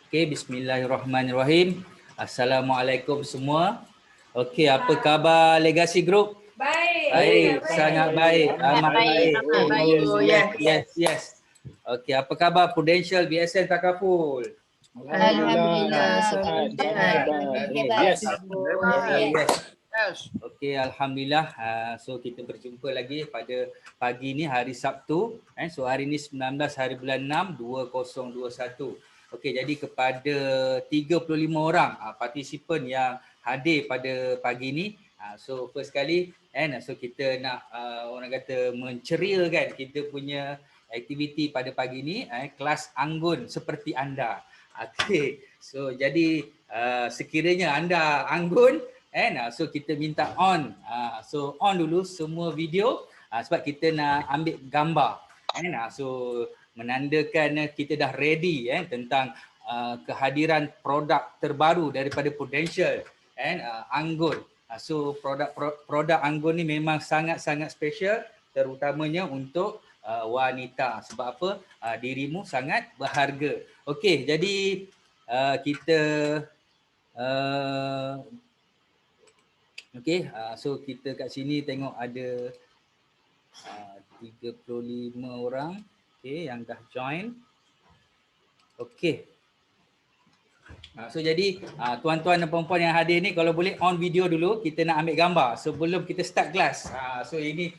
Okey, bismillahirrahmanirrahim. Assalamualaikum semua. Okey, apa khabar Legacy Group? Baik, sangat baik. Amat baik. Yes. Okey, apa khabar Prudential BSN Takaful? Alhamdulillah. Yes. Okey, alhamdulillah. So kita berjumpa lagi pada pagi ni hari Sabtu. So hari ni 19 hari bulan 6 2021. Okey, jadi kepada 35 orang partisipan yang hadir pada pagi ni. So first kali so kita nak orang kata menceriakan kita punya aktiviti pada pagi ni, kelas anggun seperti anda. Okey. So jadi sekiranya anda anggun, so kita minta on. So on dulu semua video sebab kita nak ambil gambar. So menandakan kita dah ready tentang kehadiran produk terbaru daripada Prudential anggun. So produk anggun ni memang sangat-sangat special, terutamanya untuk wanita. Sebab apa? Dirimu sangat berharga. Okey, jadi kita okey, so kita kat sini tengok ada 35 orang yang dah join. Okey. So jadi tuan-tuan dan puan-puan yang hadir ni kalau boleh on video dulu, kita nak ambil gambar sebelum kita start kelas. So ini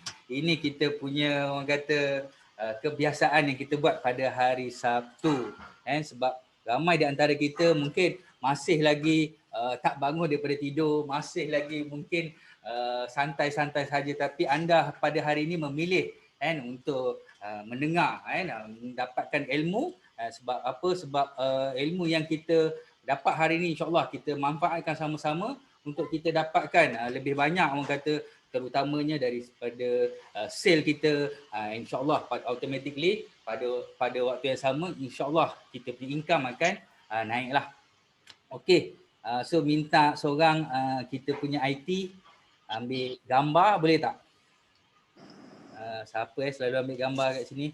kita punya orang kata kebiasaan yang kita buat pada hari Sabtu. Sebab ramai di antara kita mungkin masih lagi tak bangun daripada tidur, masih lagi mungkin santai-santai saja, tapi anda pada hari ini memilih untuk mendengar, mendapatkan ilmu. Sebab apa? Sebab ilmu yang kita dapat hari ini insya-Allah kita manfaatkan sama-sama untuk kita dapatkan lebih banyak orang kata, terutamanya daripada sale kita, insya-Allah automatically pada waktu yang sama insya-Allah kita punya income akan naiklah. Okey. So minta seorang kita punya IT ambil gambar boleh tak? Siapa selalu ambil gambar kat sini?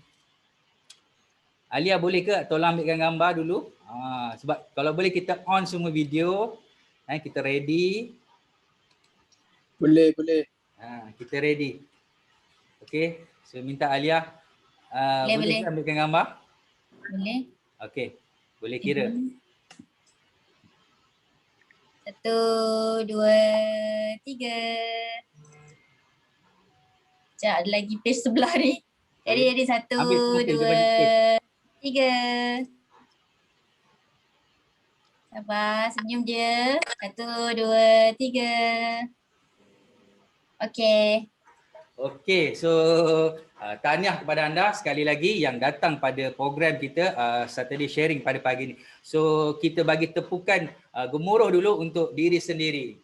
Alia boleh ke tolong ambilkan gambar dulu? Sebab kalau boleh kita on semua video. Kita ready. Boleh. Kita ready. Okey, so minta Alia boleh ambilkan gambar? Boleh. Okey, boleh kira. 1, 2, 3. Sekejap, ada lagi page sebelah ni. Jadi 1, 2, 3. Sabar, senyum je. 1, 2, 3. Okey. Okey, so tahniah kepada anda sekali lagi yang datang pada program kita Saturday Sharing pada pagi ni. So kita bagi tepukan gemuruh dulu untuk diri sendiri.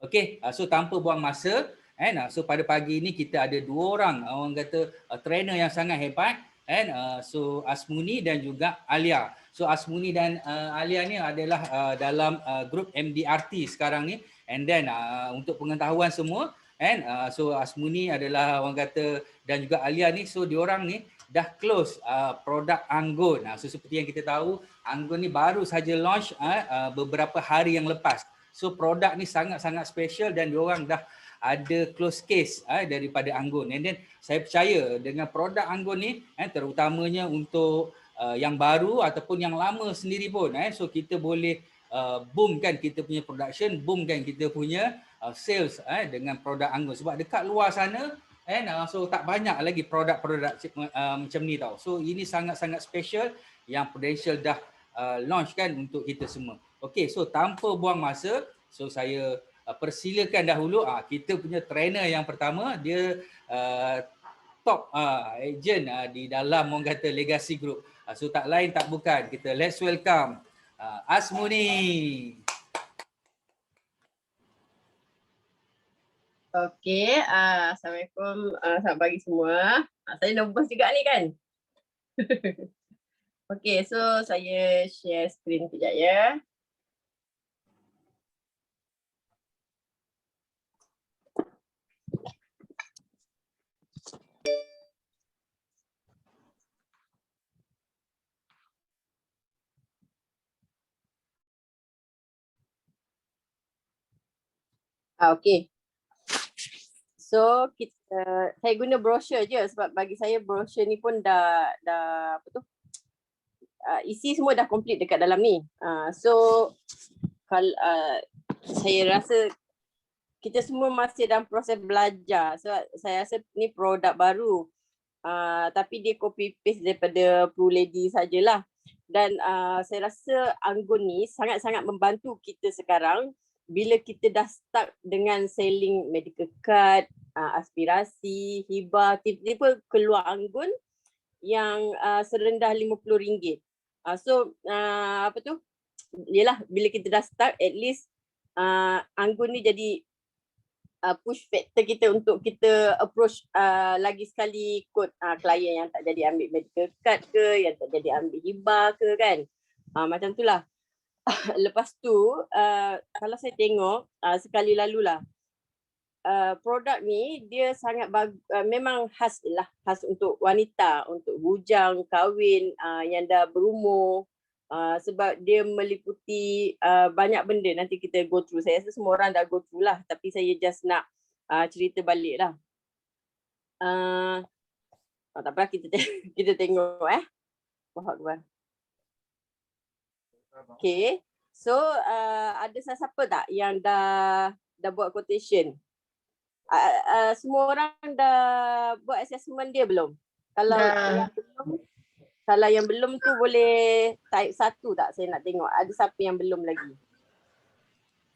Okey, so tanpa buang masa, so pada pagi ini kita ada 2 orang orang kata trainer yang sangat hebat, so Asmuni dan juga Alia. So Asmuni dan Alia ni adalah dalam grup MDRT sekarang ni, and then untuk pengetahuan semua, so Asmuni adalah orang kata dan juga Alia ni, so diorang ni dah close produk anggun. So seperti yang kita tahu, anggun ni baru saja launch beberapa hari yang lepas. So produk ni sangat-sangat special dan diorang dah ada close case daripada anggun. And then saya percaya dengan produk anggun ni terutamanya untuk yang baru ataupun yang lama sendiri pun, so kita boleh boomkan kita punya production, boomkan kita punya sales dengan produk anggun. Sebab dekat luar sana so tak banyak lagi produk-produk macam ni tau. So ini sangat-sangat special yang Prudential dah launchkan untuk kita semua. Okey, so tanpa buang masa, so saya persilakan dahulu kita punya trainer yang pertama, dia top agent di dalam orang kata Legacy Group. So tak lain tak bukan, kita let's welcome Asmuni. Okey, Assalamualaikum, selamat pagi semua. Saya nervous juga ni kan. Okey, so saya share screen kejap ya. Okay. So saya guna brochure je sebab bagi saya brochure ni pun dah apa tu? Isi semua dah complete dekat dalam ni. So kalau saya rasa kita semua masih dalam proses belajar. So saya rasa ni produk baru. Tapi dia copy paste daripada Pro Lady sajalah. Dan saya rasa Anggun ni sangat-sangat membantu kita sekarang bila kita dah start dengan selling medical card, aspirasi, hibah, tiba-tiba keluar Anggun yang serendah RM50. So apa tu? Yelah, bila kita dah start, at least Anggun ni jadi push factor kita untuk kita approach lagi sekali kot klien yang tak jadi ambil medical card ke, yang tak jadi ambil hibah ke kan. Macam tu lah. Lepas tu kalau saya tengok sekali lalulah produk ni dia sangat memang khas untuk wanita, untuk bujang, kahwin yang dah berumur. Sebab dia meliputi banyak benda, nanti kita go through. Saya rasa semua orang dah go through lah, tapi saya just nak cerita balik lah. Tak apa, kita tengok Okay, so ada siapa tak yang dah buat quotation? Semua orang dah buat assessment dia belum? Kalau yang belum tu boleh type 1 tak? Saya nak tengok ada siapa yang belum lagi.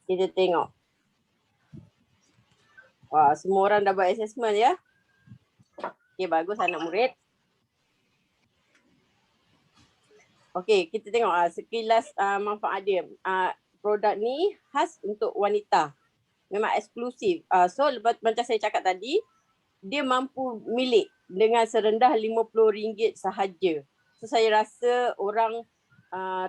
Kita tengok. Wah, semua orang dah buat assessment ya. Okay, bagus anak murid. Okay, kita tengok sekilas manfaat dia. Produk ni khas untuk wanita. Memang eksklusif. So, macam saya cakap tadi, dia mampu milik dengan serendah RM50 sahaja. So, saya rasa orang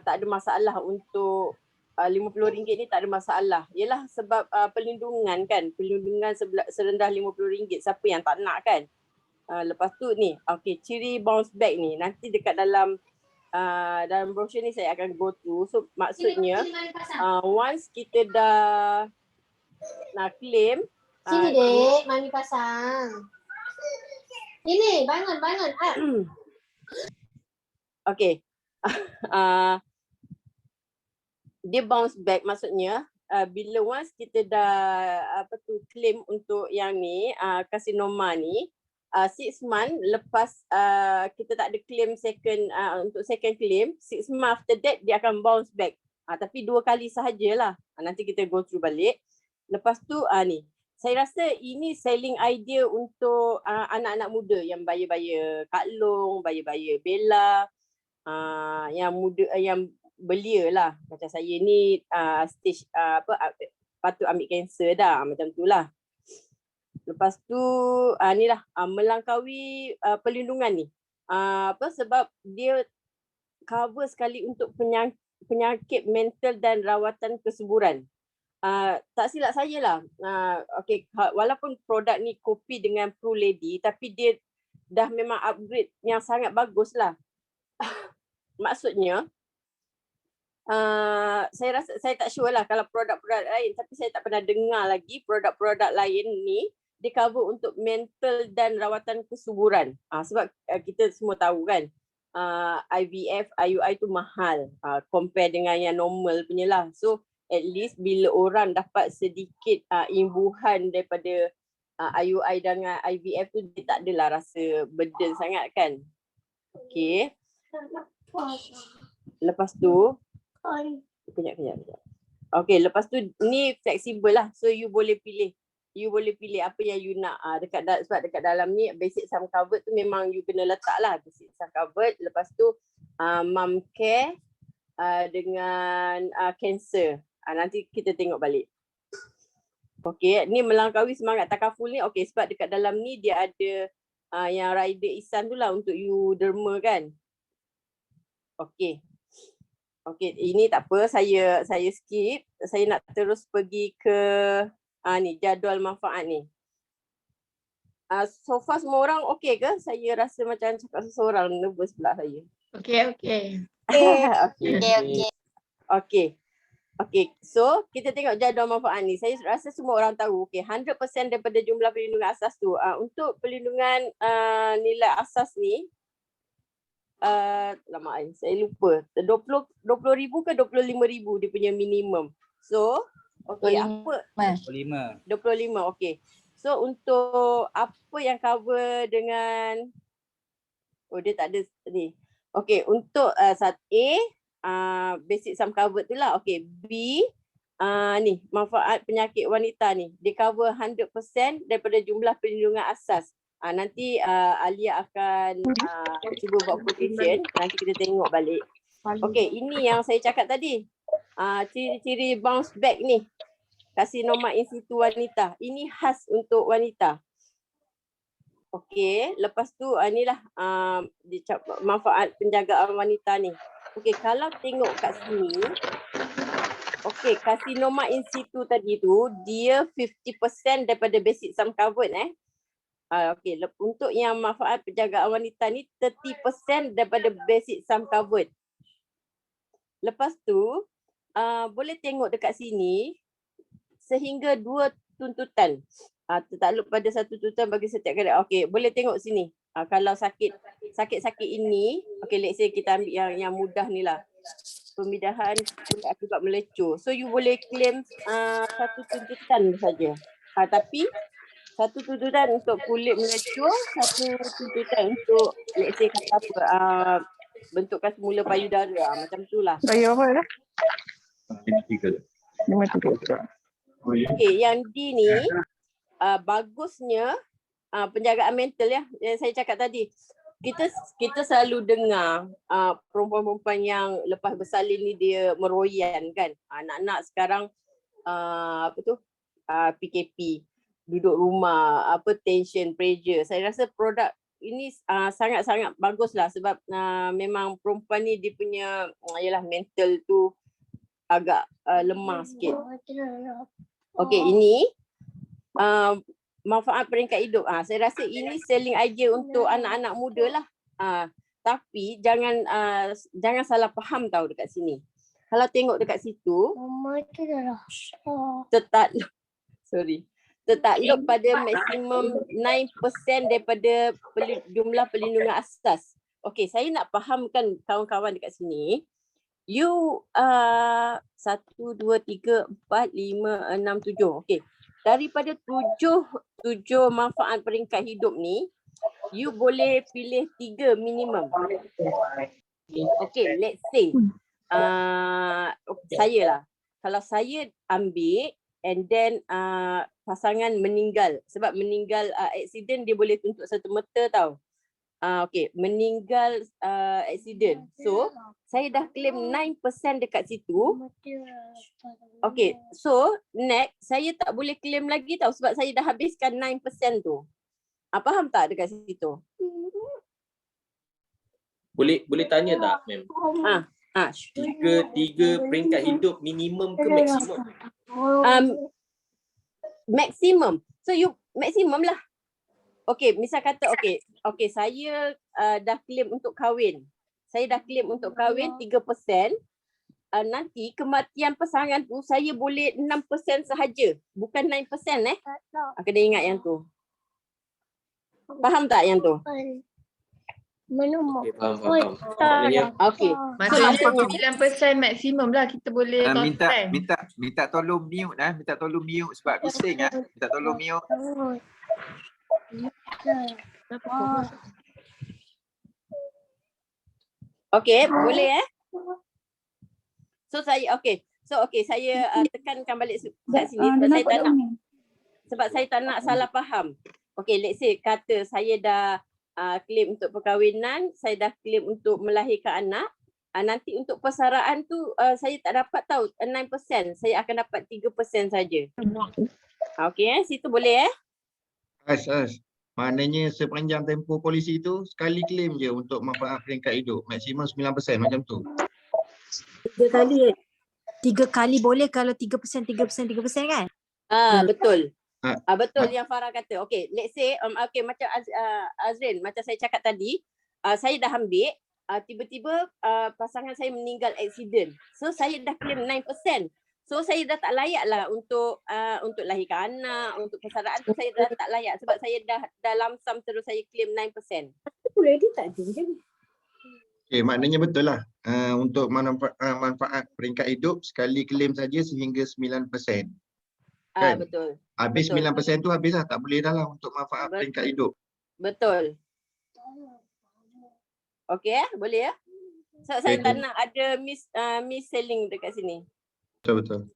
tak ada masalah untuk RM50 ni, tak ada masalah. Yelah sebab perlindungan kan. Perlindungan serendah RM50. Siapa yang tak nak kan? Lepas tu ni, okay, ciri bounce back ni. Nanti dekat dalam brochure ni saya akan go through. So maksudnya once kita dah nak claim. Sini dek, mami pasang. Ini bangun. Okay. Dia bounce back maksudnya bila once kita dah claim untuk yang ni carcinoma ni, 6 months lepas kita tak ada claim untuk second claim, 6 months after that dia akan bounce back. Tapi 2 kali sahajalah. Nanti kita go through balik. Lepas tu ni, saya rasa ini selling idea untuk anak-anak muda yang baya-baya Kak Long, baya-baya Bella, yang muda, yang belia lah. Macam saya ni stage patut ambil kanser dah, macam tu lah. Lepas tu ni lah melangkaui perlindungan ni. Sebab dia cover sekali untuk penyakit mental dan rawatan kesuburan. Tak silap saya lah. Okay, walaupun produk ni kopi dengan Pro Lady, tapi dia dah memang upgrade yang sangat bagus lah. Maksudnya saya rasa, saya tak sure lah kalau produk-produk lain, tapi saya tak pernah dengar lagi produk-produk lain ni dia cover untuk mental dan rawatan kesuburan. Sebab kita semua tahu kan IVF, IUI tu mahal compare dengan yang normal punya lah. So at least bila orang dapat sedikit imbuhan daripada IUI dengan IVF tu, dia tak adalah rasa burden sangat kan. Okay. Lepas tu kejap. Okay, lepas tu ni fleksibel lah. So you boleh pilih apa yang you nak. Sebab dekat dalam ni basic sum covered tu memang you kena letak lah basic sum covered. Lepas tu mom care dengan cancer. Nanti kita tengok balik. Okay, ni melangkaui semangat takaful ni. Okay, sebab dekat dalam ni dia ada yang rider Ihsan tu lah untuk you derma kan. Okay. Okay, ini tak apa, saya skip. Saya nak terus pergi ke ni jadual manfaat ni. So far semua orang okey ke? Saya rasa macam cakap seseorang, nervous pula saya. Okey. Okay. Okay, so kita tengok jadual manfaat ni. Saya rasa semua orang tahu. Okay, 100% daripada jumlah perlindungan asas tu. Untuk perlindungan nilai asas ni, lama saya lupa. 20,000 ke 25,000 dia punya minimum. So, okay, 5. 25, okay. So, untuk apa yang cover dengan, dia tak ada ni. Okay, untuk A, basic sum covered tu lah. Okay, B, ni manfaat penyakit wanita ni. Dia cover 100% daripada jumlah perlindungan asas. Nanti Alia akan cuba buat quotation. Nanti kita tengok balik. Okay, ini yang saya cakap tadi. Ciri-ciri bounce back ni. Karsinoma in situ wanita. Ini khas untuk wanita. Okay, lepas tu inilah manfaat penjagaan wanita ni. Okay, kalau tengok kat sini, okay, karsinoma in situ tadi tu, dia 50% daripada basic sum covered Okay, untuk yang manfaat penjagaan wanita ni, 30% daripada basic sum covered. Lepas tu, boleh tengok dekat sini, sehingga 2 tuntutan. Tertakluk pada satu tuntutan bagi setiap keadaan. Okay, boleh tengok sini. Kalau sakit-sakit ini, okay, let's say kita ambil yang mudah ni lah. Pemidahan akibat melecur. So you boleh claim satu tuntutan saja. Tapi satu tuntutan untuk kulit melecur, satu tuntutan untuk let's say kata apa, bentukan semula payudara. Macam tu lah. Bayar apa dah? 53. Okay, yang D ni bagusnya penjagaan mental ya, yang saya cakap tadi. Kita selalu dengar perempuan-perempuan yang lepas bersalin ni dia meroyan kan. Anak-anak sekarang PKP, duduk rumah, tension, pressure. Saya rasa produk ini sangat-sangat baguslah sebab memang perempuan ni dia punya mental tu agak lemah sikit. Okey, ini manfaat peringkat hidup. Saya rasa ini selling idea untuk anak-anak muda lah. Tapi jangan salah faham tau dekat sini. Kalau tengok dekat situ, tertakluk pada maksimum 9% daripada jumlah perlindungan asas. Okey, saya nak fahamkan kawan-kawan dekat sini. You 1, 2, 3, 4, 5, 6, 7. Okey. Daripada 7 manfaat peringkat hidup ni, you boleh pilih 3 minimum. Okey, let's say saya lah. Kalau saya ambil and then pasangan meninggal. Sebab meninggal accident dia boleh tuntut satu mata tau. Okey, meninggal accident. So, saya dah claim 9% dekat situ. Okey, so next saya tak boleh claim lagi tau sebab saya dah habiskan 9% tu. Faham tak dekat situ? Boleh tanya tak, ma'am? Tiga peringkat hidup minimum ke maksimum? Maksimum. So you maksimum lah. Okey, misal kata okey saya dah claim untuk kahwin. Saya dah claim untuk kahwin 3%. Nanti kematian pasangan tu saya boleh 6% sahaja. Bukan 9%. Kena ingat yang tu. Faham tak yang tu? Okay, faham. Maknanya Okey. Maksudnya 9% maksimum lah kita boleh minta tolong mute minta tolong mute sebab bising minta tolong mute. Okey, boleh So saya saya tekankan balik kat sini sebab saya tak nak salah faham. Okey, let's say kata saya dah claim untuk perkahwinan, saya dah claim untuk melahirkan anak. Nanti untuk persaraan tu saya tak dapat tahu 9%, saya akan dapat 3% saja. Okey, situ boleh Maknanya sepanjang tempoh polisi tu sekali claim je untuk manfaat peringkat hidup, maksimum 9% macam tu. 3 kali boleh kalau 3% kan? Betul. Betul yang Farah kata. Okey, let's say macam Azrin, macam saya cakap tadi, saya dah ambil tiba-tiba pasangan saya meninggal accident. So saya dah claim 9%. So saya dah tak layak lah untuk lahirkan anak, untuk persaraan tu saya dah tak layak sebab saya dah dalam sum terus saya claim 9%. Ready tak ada je. Okey, maknanya betul lah. Untuk manfaat peringkat hidup sekali claim saja sehingga 9%. Kan? Betul. Habis Betul. 9% tu habis lah, tak boleh dah lah untuk manfaat peringkat hidup. Betul. Okey boleh ya? So saya tak nak ada mis-selling dekat sini. Betul.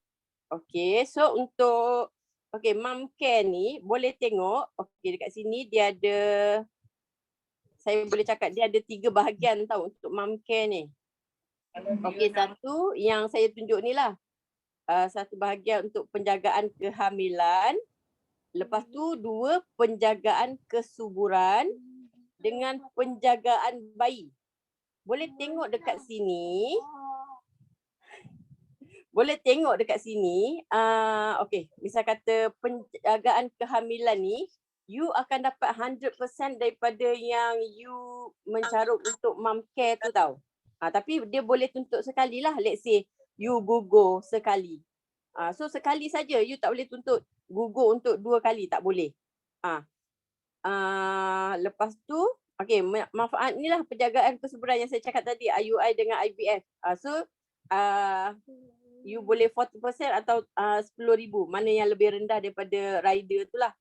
Okey, so untuk mom care ni boleh tengok dekat sini dia ada, saya boleh cakap dia ada 3 bahagian tau untuk mom care ni. Satu yang saya tunjuk ni lah. Satu bahagian untuk penjagaan kehamilan. Lepas tu 2 penjagaan kesuburan dengan penjagaan bayi. Boleh tengok dekat sini. Misal kata penjagaan kehamilan ni, you akan dapat 100% daripada yang you mencarut untuk mom care tu tau. Tapi dia boleh tuntut sekali lah. Let's say you gugur sekali. So sekali saja, you tak boleh tuntut gugur untuk 2 kali, tak boleh. Lepas tu, manfaat ni lah penjagaan kesuburan yang saya cakap tadi, IUI dengan IVF. You boleh 40% atau 10,000, mana yang lebih rendah daripada rider tu lah.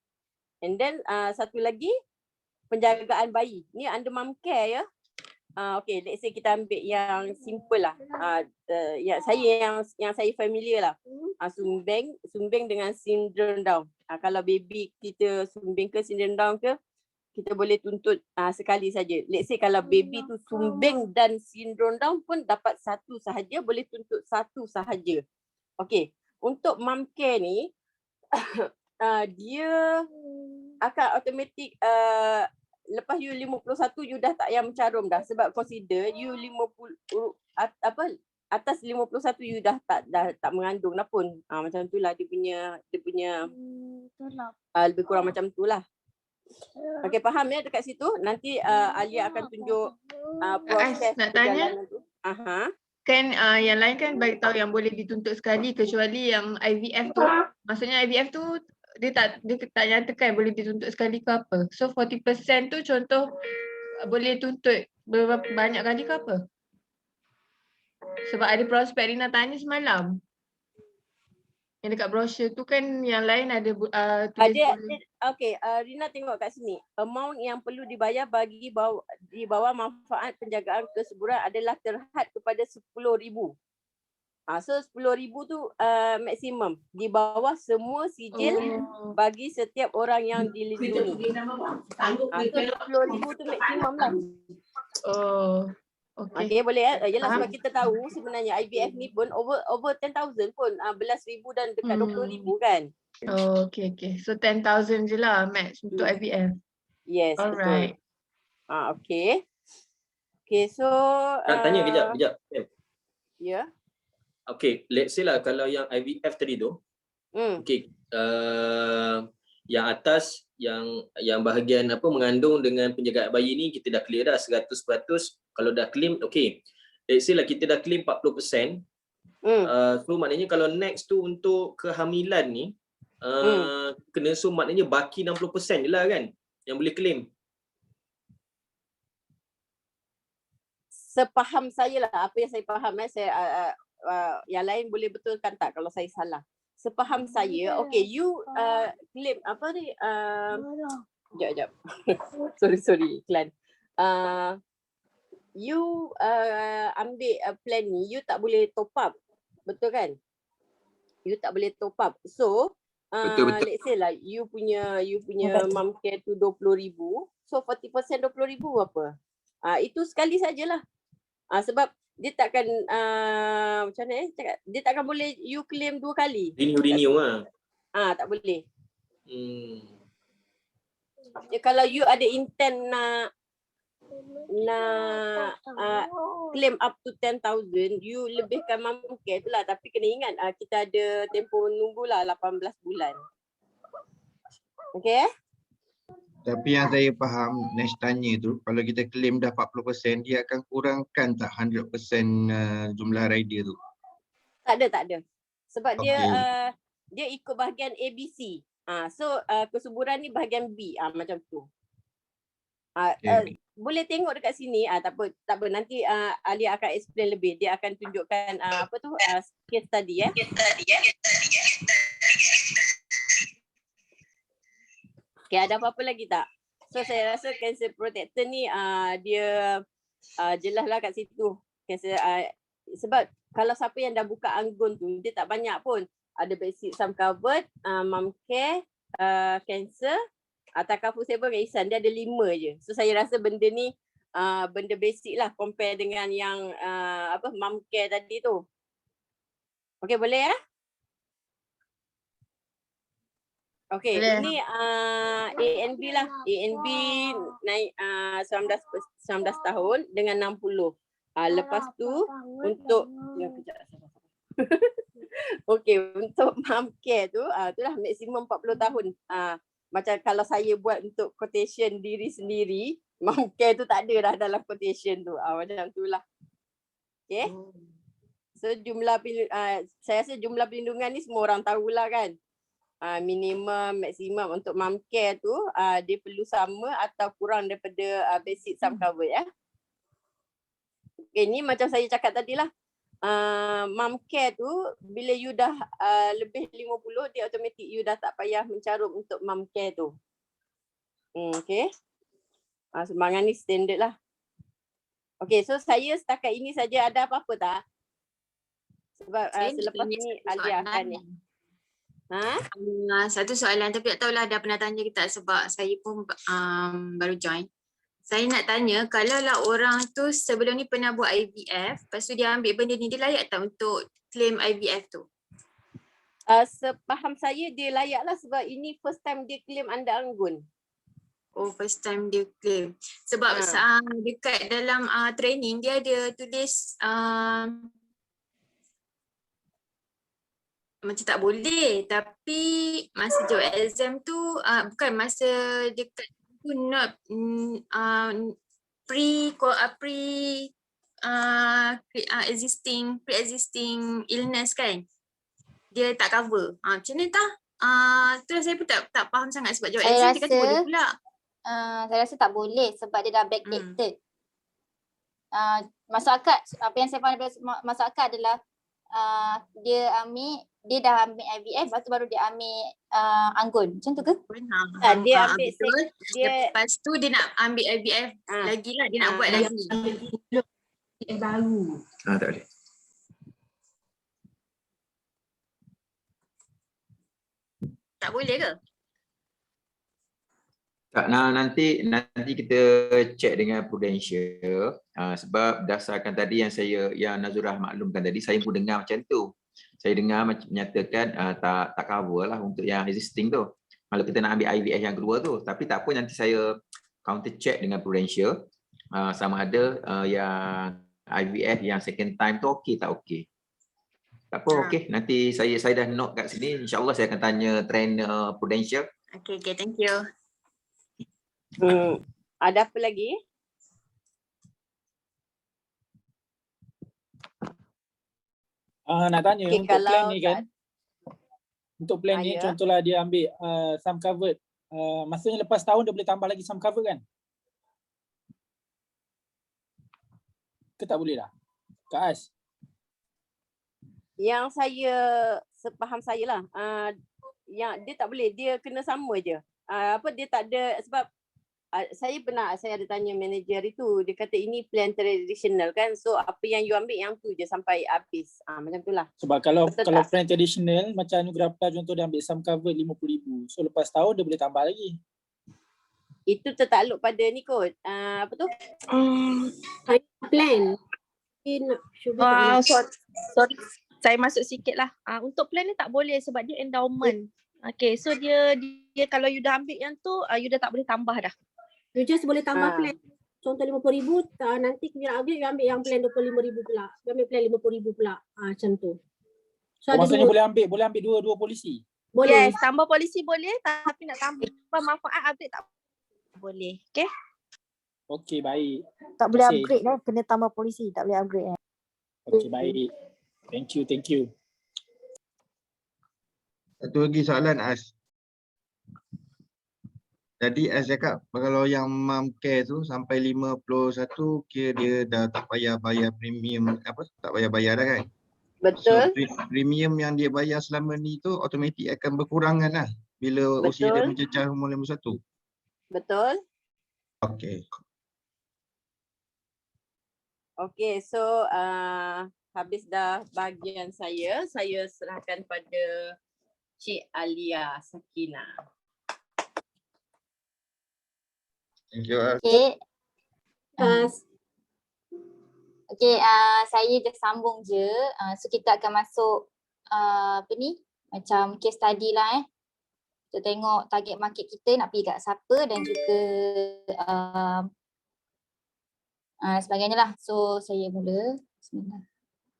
And then satu lagi penjagaan bayi. Ni under mom care ya. Let's say kita ambil yang simple lah. Yang saya familiar lah. Sumbing dengan sindrom Down. Kalau baby kita sumbing ke sindrom Down ke, kita boleh tuntut sekali saja. Let's say kalau baby tu sumbing dan sindrom Down pun dapat 1 sahaja, boleh tuntut 1 sahaja. Untuk mom care ni dia akan automatik lepas you 51 you dah tak payah mencarum dah, sebab consider you 50 atas 51 you dah tak mengandung dah pun. Macam tu lah dia punya lebih kurang macam tu lah. Faham ya dekat situ? Nanti Alia akan tunjuk proses nak tanya tu. Kan yang lain kan bagi tahu yang boleh dituntut sekali, kecuali yang IVF tu. Maksudnya IVF tu dia tak nyatakan boleh dituntut sekali ke apa. So 40% tu contoh boleh tuntut berapa banyak kali ke apa? Sebab ada prospek Rina tanya semalam. Yang dekat brochure tu kan yang lain ada tulis Rina tengok kat sini. Amount yang perlu dibayar bagi di bawah manfaat penjagaan kesuburan adalah terhad kepada 10,000. So 10,000 tu maksimum. Di bawah semua sijil bagi setiap orang yang dilindungi. So 10,000 tu maksimum lah. Okay, boleh ya. Yalah sebab kita tahu sebenarnya IVF ni pun over 10,000 pun, belas ribu dan dekat 20,000 kan. Okay. So 10,000 je lah max untuk IVF. Yes, alright. Betul. Okay, so Nak tanya kejap. Ya. Okay, let's say lah kalau yang IVF tadi tu, yang atas yang bahagian mengandung dengan penjagaan bayi ni kita dah clear dah 100%. Kalau dah claim, let's say lah kita dah claim 40%. So maknanya kalau next tu untuk kehamilan ni kena, so maknanya baki 60% je lah kan yang boleh claim. Sepaham saya lah, apa yang saya faham yang lain boleh betulkan tak kalau saya salah. Sepaham saya, you claim apa ni? Sekejap. sorry iklan. You ambil plan ni, you tak boleh top up. Betul kan? You tak boleh top up. So, betul. Let's say lah, you punya mom care tu 20,000. So, 40% 20,000 apa? Itu sekali sajalah. Sebab dia takkan, macam mana cakap? Dia takkan boleh you claim 2 kali. Renew lah. Tak boleh. Kalau you ada intent nak claim up to 10,000, you lebihkan mom care tu lah. Tapi kena ingat kita ada tempoh menunggulah 18 bulan. Okay? Tapi yang saya faham Nash tanya tu, kalau kita claim dah 40%, dia akan kurangkan tak 100% jumlah rider tu? Tak ada. Sebab Okey. dia ikut bahagian ABC. So kesuburan ni bahagian B. Macam tu. Okey. Boleh tengok dekat sini. Tak apa. Nanti Alia akan explain lebih. Dia akan tunjukkan case study Okay, ada apa-apa lagi tak? So saya rasa cancer protector ni dia jelaslah kat situ. Cancer, sebab kalau siapa yang dah buka Anggun tu, dia tak banyak pun. Ada basic sum covered, mom care, cancer, Takaful Saver dengan Ihsan. Dia ada 5 je. So saya rasa benda ni benda basic lah compare dengan yang mom care tadi tu. Okay, boleh ya? Okay, Boleh. ini ANB lah. ANB naik 19 tahun dengan 60. Lepas tu untuk okay, untuk mom care tu itulah maksimum 40 tahun. Macam kalau saya buat untuk quotation diri sendiri, mom care tu tak ada dah dalam quotation tu. Macam tu lah. Okay. So saya rasa jumlah perlindungan ni semua orang tahulah kan. Minimum, maksimum untuk mom care tu dia perlu sama atau kurang daripada basic sum cover ya. Okay, ni macam saya cakap tadi lah. Mom care tu bila you dah lebih 50 dia automatik you dah tak payah mencarum untuk mom care tu. Okay. Sumbangan ni standard lah. Okay, so saya setakat ini saja. Ada apa-apa tak? Sebab selepas ni Alia akan ni. Satu soalan tapi tak tahulah dah pernah tanya ke tak sebab saya pun baru join. Saya nak tanya kalau lah orang tu sebelum ni pernah buat IVF, lepas tu dia ambil benda ni, dia layak tak untuk claim IVF tu? Sepaham saya dia layak lah sebab ini first time dia claim under Anggun. Oh, first time dia claim. Sebab dekat dalam training dia ada tulis macam tak boleh, tapi masa jawab exam tu bukan masa dekat tu not pre-existing illness kan, dia tak cover. Macam mana tah? Tu saya pun tak faham sangat sebab jawab exam dia kata boleh pula. Saya rasa tak boleh sebab dia dah backdated. Masuk akal, apa yang saya faham masuk akal adalah dia dah ambil IVF, lepas tu baru dia ambil Anggun. Macam tu ke? Dia ambil lepas tu dia nak ambil IVF lagi lah, dia nak buat lagi. Baru. Tak boleh. Tak boleh ke? Tak, nanti kita check dengan Prudential sebab berdasarkan tadi yang Nazurah maklumkan tadi, saya pun dengar macam tu. Saya dengar menyatakan tak cover lah untuk yang existing tu. Kalau kita nak ambil IVF yang kedua tu, tapi tak apa, nanti saya counter check dengan Prudential sama ada yang IVF yang second time tu okey tak okey. Tak apa, okey. Nanti saya dah note kat sini. InsyaAllah saya akan tanya trainer Prudential. Okay, thank you. Ada apa lagi? Nak tanya untuk plan ni kan. Untuk plan ni contohlah dia ambil sum covered. Maksudnya lepas tahun dia boleh tambah lagi sum cover kan? Ke tak boleh dah? Kak As? Yang saya sepaham saya lah, yang dia tak boleh, dia kena sama je. Dia tak ada sebab saya ada tanya manager itu, dia kata ini plan traditional kan, so apa yang you ambil yang tu je sampai habis. Macam tu lah. Sebab kalau plan traditional macam Anugerah Plus contoh dia ambil sum cover 50,000. So lepas tahun dia boleh tambah lagi. Itu tertakluk pada ni kot. Apa tu? Plan. Sorry, saya masuk sikit lah. Untuk plan ni tak boleh sebab dia endowment. Okay, so dia kalau you dah ambil yang tu, you dah tak boleh tambah dah. You just boleh tambah plan. Contoh 50,000, nanti kira upgrade you ambil yang plan 25,000 pula. You ambil plan 50,000 pula. Macam tu. So maksudnya boleh ambil dua polisi? Boleh. Yes, tambah polisi boleh tapi nak tambah manfaat upgrade tak boleh. Okay? Okay, baik. Tak boleh upgrade lah, kena tambah polisi. Tak boleh upgrade. Okay, baik. Thank you. Satu lagi soalan As. Jadi As cakap kalau yang mom care tu sampai 51 kira dia dah tak payah bayar premium tak payah bayar dah kan. So Betul. premium yang dia bayar selama ni tu automatik akan berkurangan lah bila usia dia Betul. mencecah umur 51. Betul. Okey. Okey, so habis dah bahagian saya serahkan pada Cik Alia Sakinah. Thank you As. Okay. As. Okay, saya just sambung je. So kita akan masuk apa ni? Macam case study lah Kita tengok target market kita nak pergi kat siapa dan juga sebagainya lah. So saya mula. Bismillah.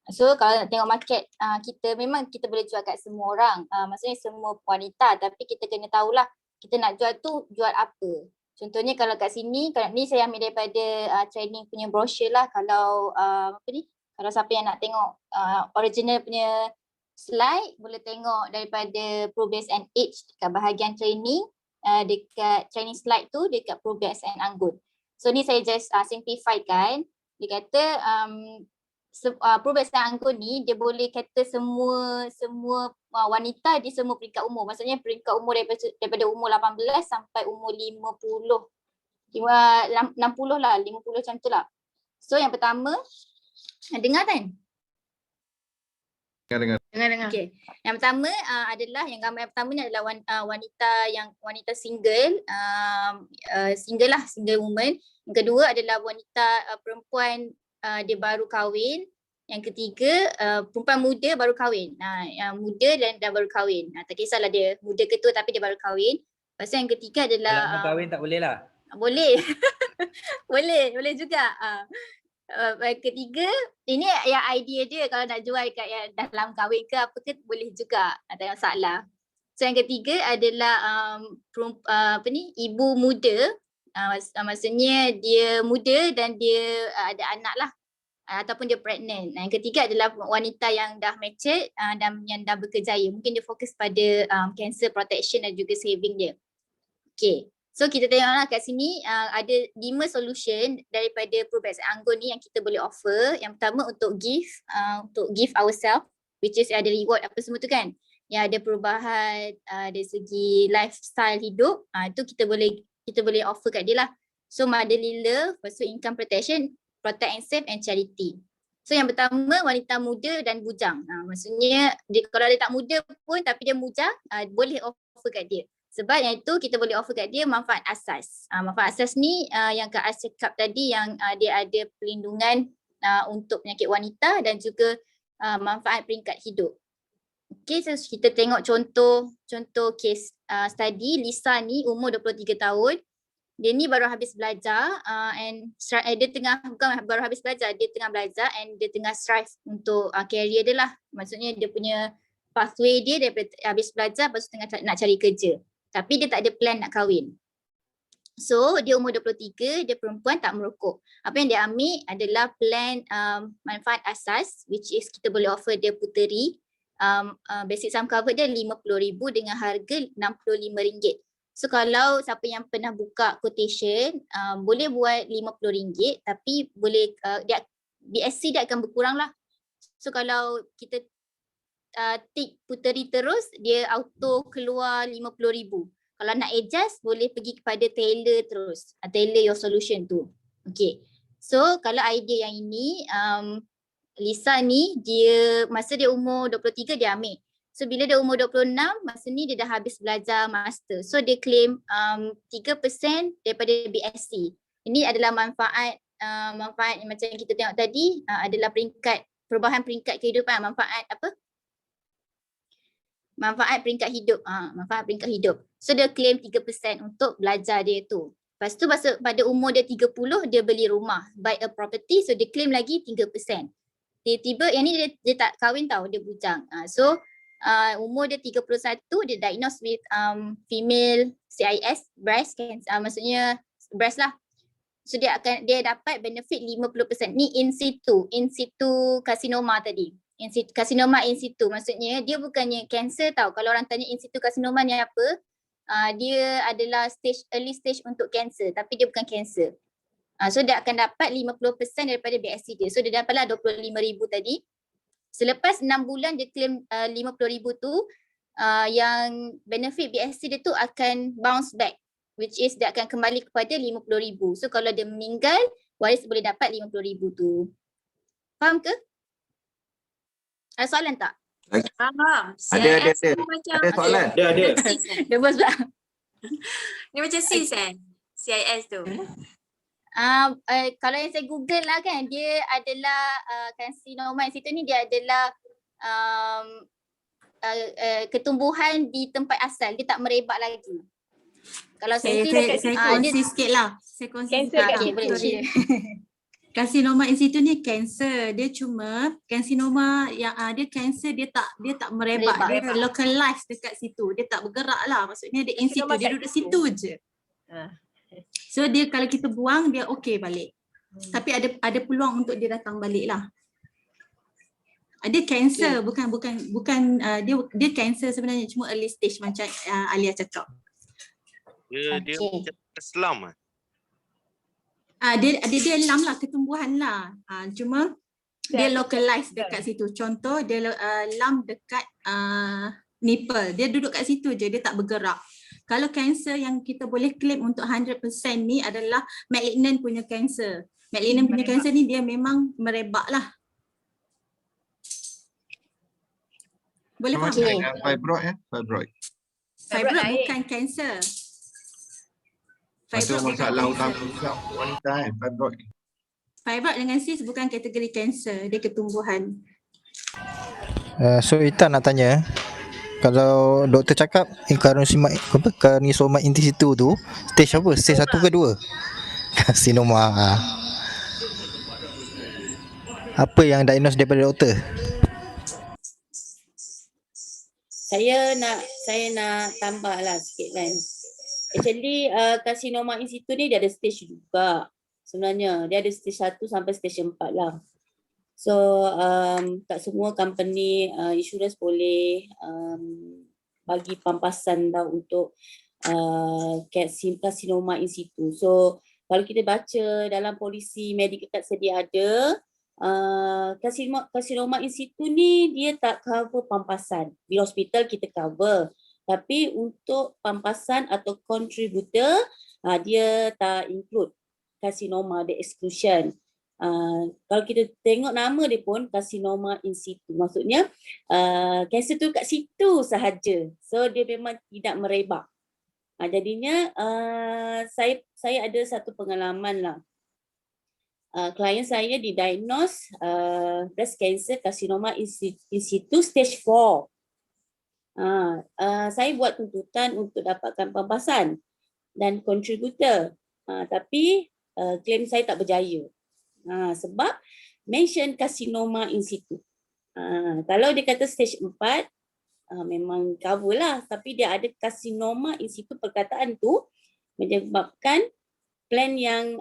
So kalau nak tengok market kita, memang kita boleh jual kat semua orang. Maksudnya semua wanita, tapi kita kena tahulah kita nak jual tu jual apa. Contohnya kalau kat sini, kalau ni saya ambil daripada training punya brochure lah. Kalau kalau siapa yang nak tengok original punya slide, boleh tengok daripada Progress and Age dekat bahagian training, dekat training slide tu dekat Progress and Anggun. So ni saya just simplify kan. Dia kata Progress and Anggun ni dia boleh kata semua wanita di semua peringkat umur. Maksudnya peringkat umur daripada umur 18 sampai umur 60 lah, 50 macam tu lah. So yang pertama, dengar kan? Dengar. Okay. Yang pertama adalah yang gambar yang pertama ni adalah wanita single, single woman. Yang kedua adalah wanita perempuan dia baru kahwin. Yang ketiga perempuan muda baru kahwin. Yang muda dan baru kahwin. Tak kisahlah dia muda ke tua tapi dia baru kahwin. Lepas tu yang ketiga adalah Kalau kahwin tak boleh lah. Boleh. boleh juga. Ketiga, ini yang idea dia kalau nak jual kat yang dalam kahwin ke apa ke boleh juga. Tak ada masalah. So yang ketiga adalah ibu muda. Maksudnya dia muda dan dia ada anak lah. Ataupun dia pregnant. Yang ketiga adalah wanita yang dah mature dan yang dah berkejaya. Mungkin dia fokus pada cancer protection dan juga saving dia. Okay. So kita tengoklah kat sini ada 5 solution daripada Progress Anggun ni yang kita boleh offer. Yang pertama untuk give ourselves, which is ada reward apa semua tu kan. Yang ada perubahan dari segi lifestyle hidup, itu kita boleh offer kat dia lah. So motherly love, lepas tu income protection, protect and save and charity. So yang pertama wanita muda dan bujang. Maksudnya kalau dia tak muda pun tapi dia bujang, boleh offer kat dia. Sebab yang itu kita boleh offer kat dia manfaat asas. Manfaat asas ni yang Kak As cakap tadi yang dia ada perlindungan untuk penyakit wanita dan juga manfaat peringkat hidup. Okay, so kita tengok contoh case study. Lisa ni umur 23 tahun. Dia ni baru habis belajar dia baru habis belajar, dia tengah belajar and dia tengah strive untuk career dia lah. Maksudnya dia punya pathway dia daripada habis belajar lepas tu tengah nak cari kerja. Tapi dia tak ada plan nak kahwin. So dia umur 23, dia perempuan tak merokok. Apa yang dia ambil adalah plan manfaat asas, which is kita boleh offer dia puteri. Basic sum cover dia RM50,000 dengan harga RM65. So kalau siapa yang pernah buka quotation, boleh buat RM50 tapi boleh BSC dia akan berkurang lah. So kalau kita tick puteri terus, dia auto keluar RM50,000. Kalau nak adjust, boleh pergi kepada tailor terus. Tailor your solution tu. Okay. So kalau idea yang ini, Lisa ni dia masa dia umur 23 dia ambil. So bila dia umur 26, masa ni dia dah habis belajar master. So dia claim 3% daripada BSc. Ini adalah manfaat yang macam yang kita tengok tadi adalah perubahan peringkat kehidupan. Manfaat peringkat hidup. Manfaat peringkat hidup. So dia claim 3% untuk belajar dia tu. Lepas tu pada umur dia 30 dia beli rumah, buy a property, so dia claim lagi 3%. Tiba-tiba yang ni dia tak kahwin tau, dia bujang. So umur dia 31 dia diagnosed with female CIS, breast cancer, maksudnya breast lah. So dia dapat benefit 50%. Ni in situ carcinoma tadi. Carcinoma in situ. Maksudnya dia bukannya kanser tau. Kalau orang tanya in situ carcinoma ni apa, dia adalah early stage untuk kanser tapi dia bukan kanser. So dia akan dapat 50% daripada BSC dia. So dia dapatlah 25,000 tadi. Selepas 6 bulan dia claim 50,000 tu, yang benefit BSC dia tu akan bounce back, which is dia akan kembali kepada 50,000. So kalau dia meninggal, waris boleh dapat 50,000 tu. Faham ke? Ada soalan tak? Faham. Ada. CIS ni macam Ada soalan? Ada. Dia bos pula. Ni macam sis kan? CIS tu. Kalau yang saya google lah kan, dia adalah carcinoma in situ ni dia adalah ketumbuhan di tempat asal, dia tak merebak lagi. Kalau Saya kongsi sikit lah. Saya kongsi sikit. Okay, boleh. Sorry. Carcinoma in situ ni kanser. Dia cuma carcinoma yang dia kanser, dia tak merebak. Dia localized dekat situ. Dia tak bergerak lah. Maksudnya dia in situ, dia duduk situ je. So dia kalau kita buang dia okey balik. Tapi ada peluang untuk dia datang balik lah. Dia kanser, bukan dia kanser sebenarnya, cuma early stage macam Alia cakap. Dia macam Islam ah. Dia lam lah, ketumbuhan lah. Cuma dia localize dekat situ. Contoh dia lam dekat nipple. Dia duduk kat situ je, dia tak bergerak. Kalau kanser yang kita boleh claim untuk 100% ni adalah malignant punya kanser. Malignant punya kanser ni dia memang merebak lah. Boleh faham? Fibroid ya? Fibroid Bukan kanser. Itu masalah utama juga wanita kan, fibroid. Fibroid dengan sis bukan kategori kanser, dia ketumbuhan. So Ita nak tanya, kalau doktor cakap carcinoma in situ tu stage apa? Stage 1 ke 2? Carcinoma. Apa yang diagnose daripada doktor? Saya nak tambah lah sikit kan. Actually carcinoma in situ ni dia ada stage juga. Sebenarnya dia ada stage 1 sampai stage 4 lah. So tak semua company insurance boleh bagi pampasan dah untuk carcinoma in situ. So kalau kita baca dalam polisi medical card sedia ada, carcinoma in situ ni dia tak cover pampasan. Di hospital kita cover. Tapi untuk pampasan atau contributor, dia tak include carcinoma, the exclusion. Kalau kita tengok nama dia pun carcinoma in situ. Maksudnya kanser tu kat situ sahaja. So dia memang tidak merebak. Jadinya saya ada satu pengalaman lah. Klien saya didiagnose breast cancer carcinoma in situ stage 4. Saya buat tuntutan untuk dapatkan pampasan dan kontributor, tapi klaim saya tak berjaya sebab mention carcinoma in situ. Kalau dia kata stage 4 memang cover lah, tapi dia ada carcinoma in situ, perkataan tu menyebabkan plan yang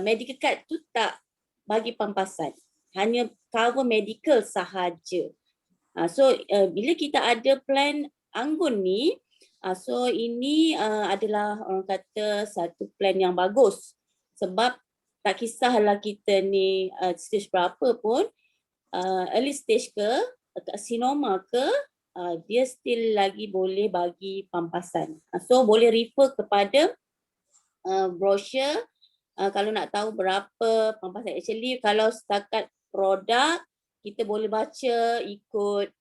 medical card tu tak bagi pampasan, hanya cover medical sahaja. So bila kita ada plan anggun ni, so ini adalah orang kata satu plan yang bagus, sebab tak kisahlah kita ni stage berapa pun, early stage ke, carcinoma ke, dia still lagi boleh bagi pampasan. So boleh refer kepada brochure kalau nak tahu berapa pampasan. Actually kalau setakat produk, kita boleh baca ikut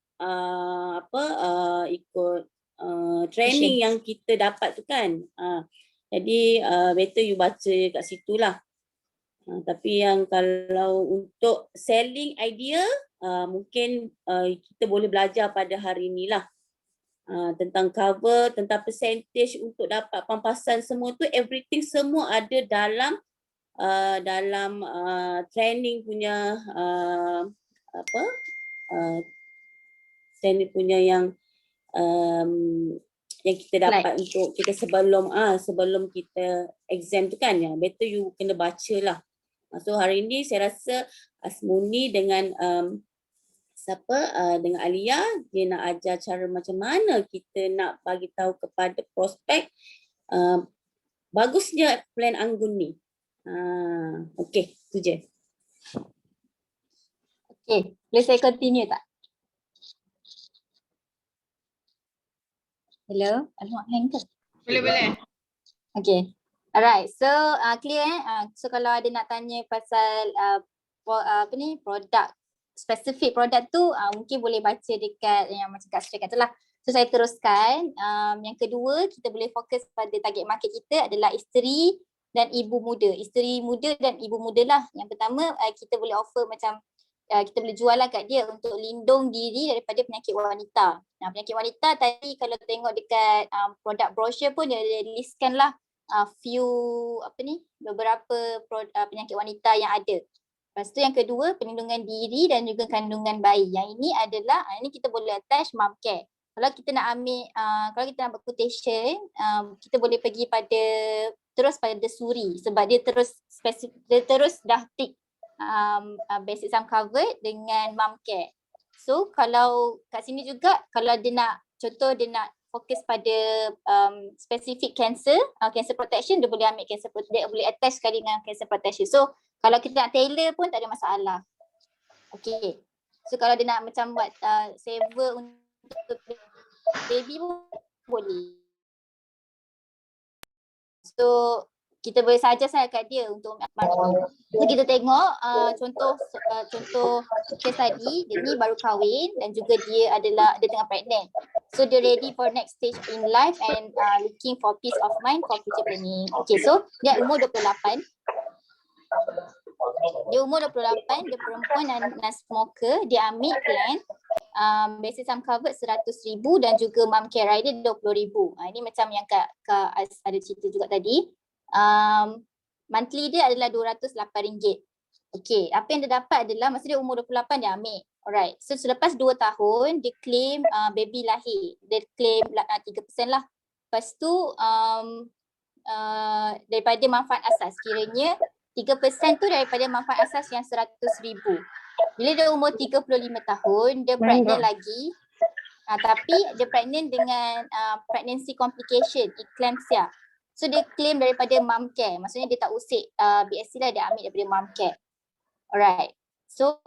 training yang kita dapat tu kan. Jadi better you baca kat situ lah. Tapi yang kalau untuk selling idea, mungkin kita boleh belajar pada hari ni lah. Tentang cover, tentang percentage untuk dapat pampasan, semua tu everything semua ada dalam training punya training punya yang kita dapat untuk kita sebelum kita exam tu kan, yang better you kena baca lah. So hari ni saya rasa Asmuni dengan dengan Alia, dia nak ajar cara macam mana kita nak bagi tahu kepada prospek bagusnya plan Anggun ni. Okey, tu je. Okay, boleh saya continue tak? Hello, alamak hang ke? Boleh. Okay, alright. So clear so kalau ada nak tanya pasal produk, specific produk tu mungkin boleh baca dekat yang macam Kak Sri katalah. So saya teruskan. Yang kedua, kita boleh fokus pada target market kita adalah isteri dan ibu muda. Isteri muda dan ibu muda lah. Yang pertama, kita boleh offer macam kita boleh jual lah kat dia untuk lindung diri daripada penyakit wanita. Nah, penyakit wanita tadi kalau tengok dekat produk brochure pun dia listkan lah beberapa penyakit wanita yang ada. Lepas tu yang kedua, perlindungan diri dan juga kandungan bayi. Yang ini adalah, ini kita boleh attach mom care. Kalau kita nak ambil, kalau kita nak buat quotation, kita boleh pergi terus pada suri sebab dia terus dah tick basic sum covered dengan mom care. So kalau kat sini juga kalau dia nak contoh dia nak fokus pada specific cancer protection, dia boleh ambil cancer protection, dia boleh attach sekali dengan cancer protection. So kalau kita nak tailor pun tak ada masalah. Okay. So kalau dia nak macam buat saver untuk baby pun boleh. So kita boleh suggest kat dia untuk so, kita tengok contoh case tadi, dia ni baru kahwin dan juga dia tengah pregnant. So dia ready for next stage in life and looking for peace of mind for future planning. Okay, so dia umur 28. Dia umur 28, dia perempuan dan smoker, dia ambil plan basic sum covered 100,000 dan juga mom care rider 20,000. Ini macam yang Kak ada cerita juga tadi. Monthly dia adalah RM208. Okay, apa yang dia dapat adalah masa dia umur 28 dia ambil. Alright, so selepas 2 tahun dia claim baby lahir. Dia claim 3% lah. Lepas tu daripada manfaat asas, kiranya 3% tu daripada manfaat asas yang 100,000. Bila dia umur 35 tahun, dia pregnant lagi. Tapi dia pregnant dengan pregnancy complication, eclampsia. So dia claim daripada mom care. Maksudnya dia tak usik BSC lah, dia ambil daripada mom care. Alright. So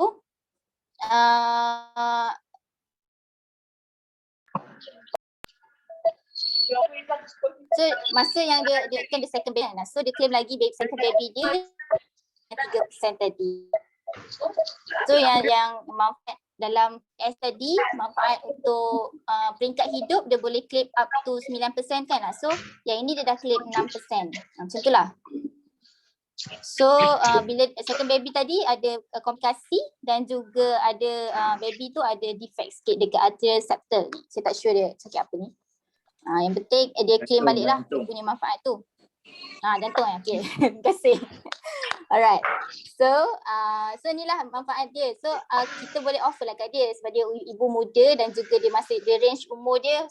so masa yang dia kan dia second baby, so dia claim lagi second baby dia 3% tadi. So yang manfaat dalam S tadi, manfaat untuk peringkat hidup dia boleh claim up to 9% kan. So yang ini dia dah claim 6%. Macam tu lah. So bila second baby tadi ada komplikasi dan juga ada baby tu ada defect sikit dekat arterial septal. Saya tak sure dia sakit apa ni. Yang penting dia claim balik lah dia punya manfaat tu. Jantung okay. Terima kasih. Alright. So inilah manfaat dia. So kita boleh offer lah kat dia sebab dia ibu muda dan juga dia range umur dia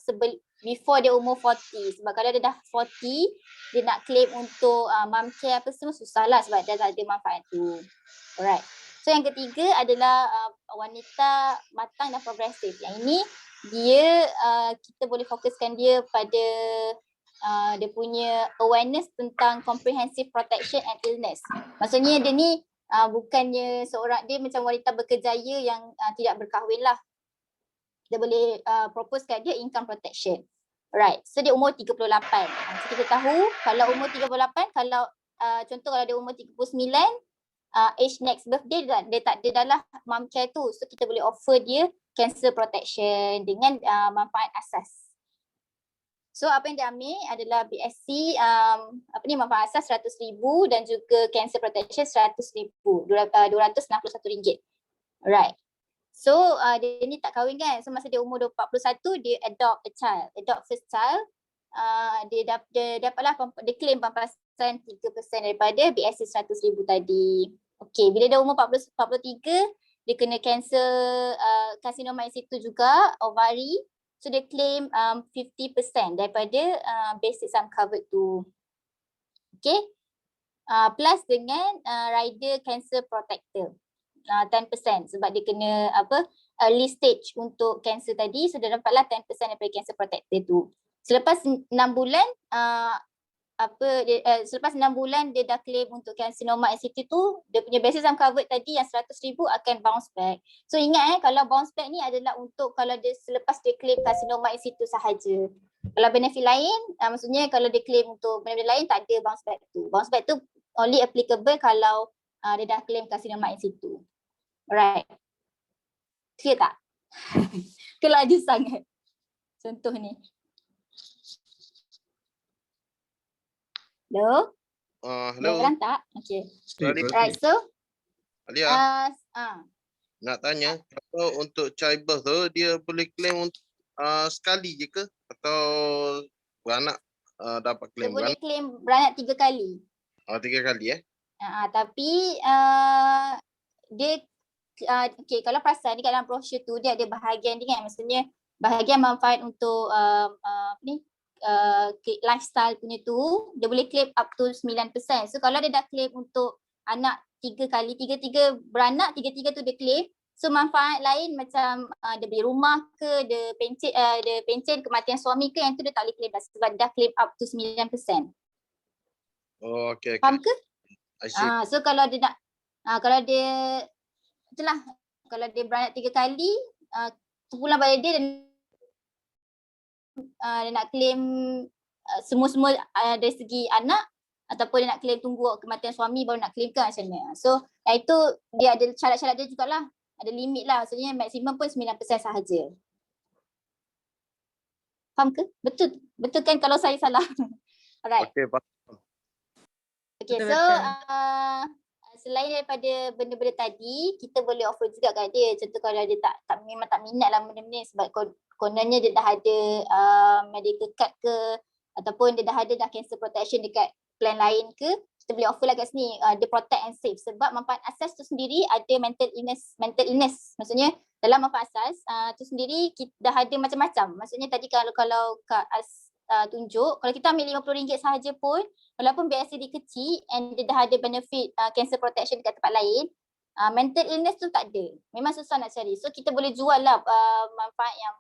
before dia umur 40. Sebab kalau dia dah 40, dia nak claim untuk mom care apa semua susah lah sebab dia tak ada manfaat tu. Alright. So yang ketiga adalah wanita matang dan progresif. Yang ini dia kita boleh fokuskan dia pada dia punya awareness tentang comprehensive protection and illness. Maksudnya dia ni bukannya seorang, dia macam wanita berkejaya yang tidak berkahwin lah. Dia boleh propose kat dia income protection. Right. So dia umur 38. So kita tahu kalau umur 38, kalau contoh kalau dia umur 39, age next birthday dia dah lah mom care tu. So kita boleh offer dia cancer protection dengan manfaat asas. So apa yang dia ambil adalah BSC manfaat asas 100,000 dan juga cancer protection 100,000, RM261. Alright. So dia ni tak kahwin kan. So masa dia umur 41 dia adopt first child. Dia dapatlah dia claim pampasan 3% daripada BSC 100,000 tadi. Okay, bila dia umur 43 dia kena cancer carcinoma in situ juga, ovari. So dia claim 50% daripada basic sum covered tu. Okay. Plus dengan rider cancer protector 10% sebab dia kena early stage untuk kanser tadi, so dia dapatlah 10% daripada cancer protector tu. Selepas 6 bulan selepas 6 bulan dia dah claim untuk carcinoma in situ tu, dia punya basis sum covered tadi yang 100,000 akan bounce back. So ingat kalau bounce back ni adalah untuk kalau dia selepas dia claim carcinoma in situ sahaja. Kalau benefit lain, maksudnya kalau dia claim untuk benefit lain tak ada bounce back tu. Bounce back tu only applicable kalau dia dah claim carcinoma in situ. Alright. Clear tak? Kelaju sangat. Contoh ni. Hello? Hello. Dengar tak? Okay. Right, so Alia, nak tanya, kalau untuk childbirth tu dia boleh claim sekali je ke atau beranak dapat dia claim boleh claim beranak 3 kali. 3 kali Tapi dia okay, kalau perasan dekat dalam brochure tu dia ada bahagian dia kan, maksudnya bahagian manfaat untuk lifestyle punya tu dia boleh claim up to 9%. So kalau dia dah claim untuk anak 3 kali, 3 beranak, 3 tu dia claim. So manfaat lain macam dia beli rumah ke, dia pencen kematian suami ke, yang tu dia tak boleh claim dah sebab dah claim up to 9%. Oh, okay. Faham ke? I see. So kalau dia nak kalau dia itulah, kalau dia beranak 3 kali, sebulan pada dia nak claim semua-semua dari segi anak, ataupun dia nak claim tunggu kematian suami baru nak claim ke macam mana. So itu dia ada syarat-syarat dia jugalah, ada limit lah, maksudnya maksimum pun 9% sahaja. Faham ke? Betul kan kalau saya salah? Alright. Okay, faham. Okay, so selain daripada benda-benda tadi, kita boleh offer juga kat dia. Contoh kalau dia memang tak minat lah benda-benda ni sebab kononnya dia dah ada medical card ke, ataupun dia dah ada cancer protection dekat plan lain ke, kita boleh offer lah kat sini. Dia protect and save sebab manfaat asas tu sendiri ada mental illness. Maksudnya dalam manfaat asas tu sendiri kita dah ada macam-macam. Maksudnya tadi kalau Kak As tunjuk, kalau kita ambil RM50 sahaja pun, walaupun biasa dia kecil and dia dah ada benefit cancer protection dekat tempat lain, mental illness tu tak ada. Memang susah nak cari. So kita boleh jual lah manfaat yang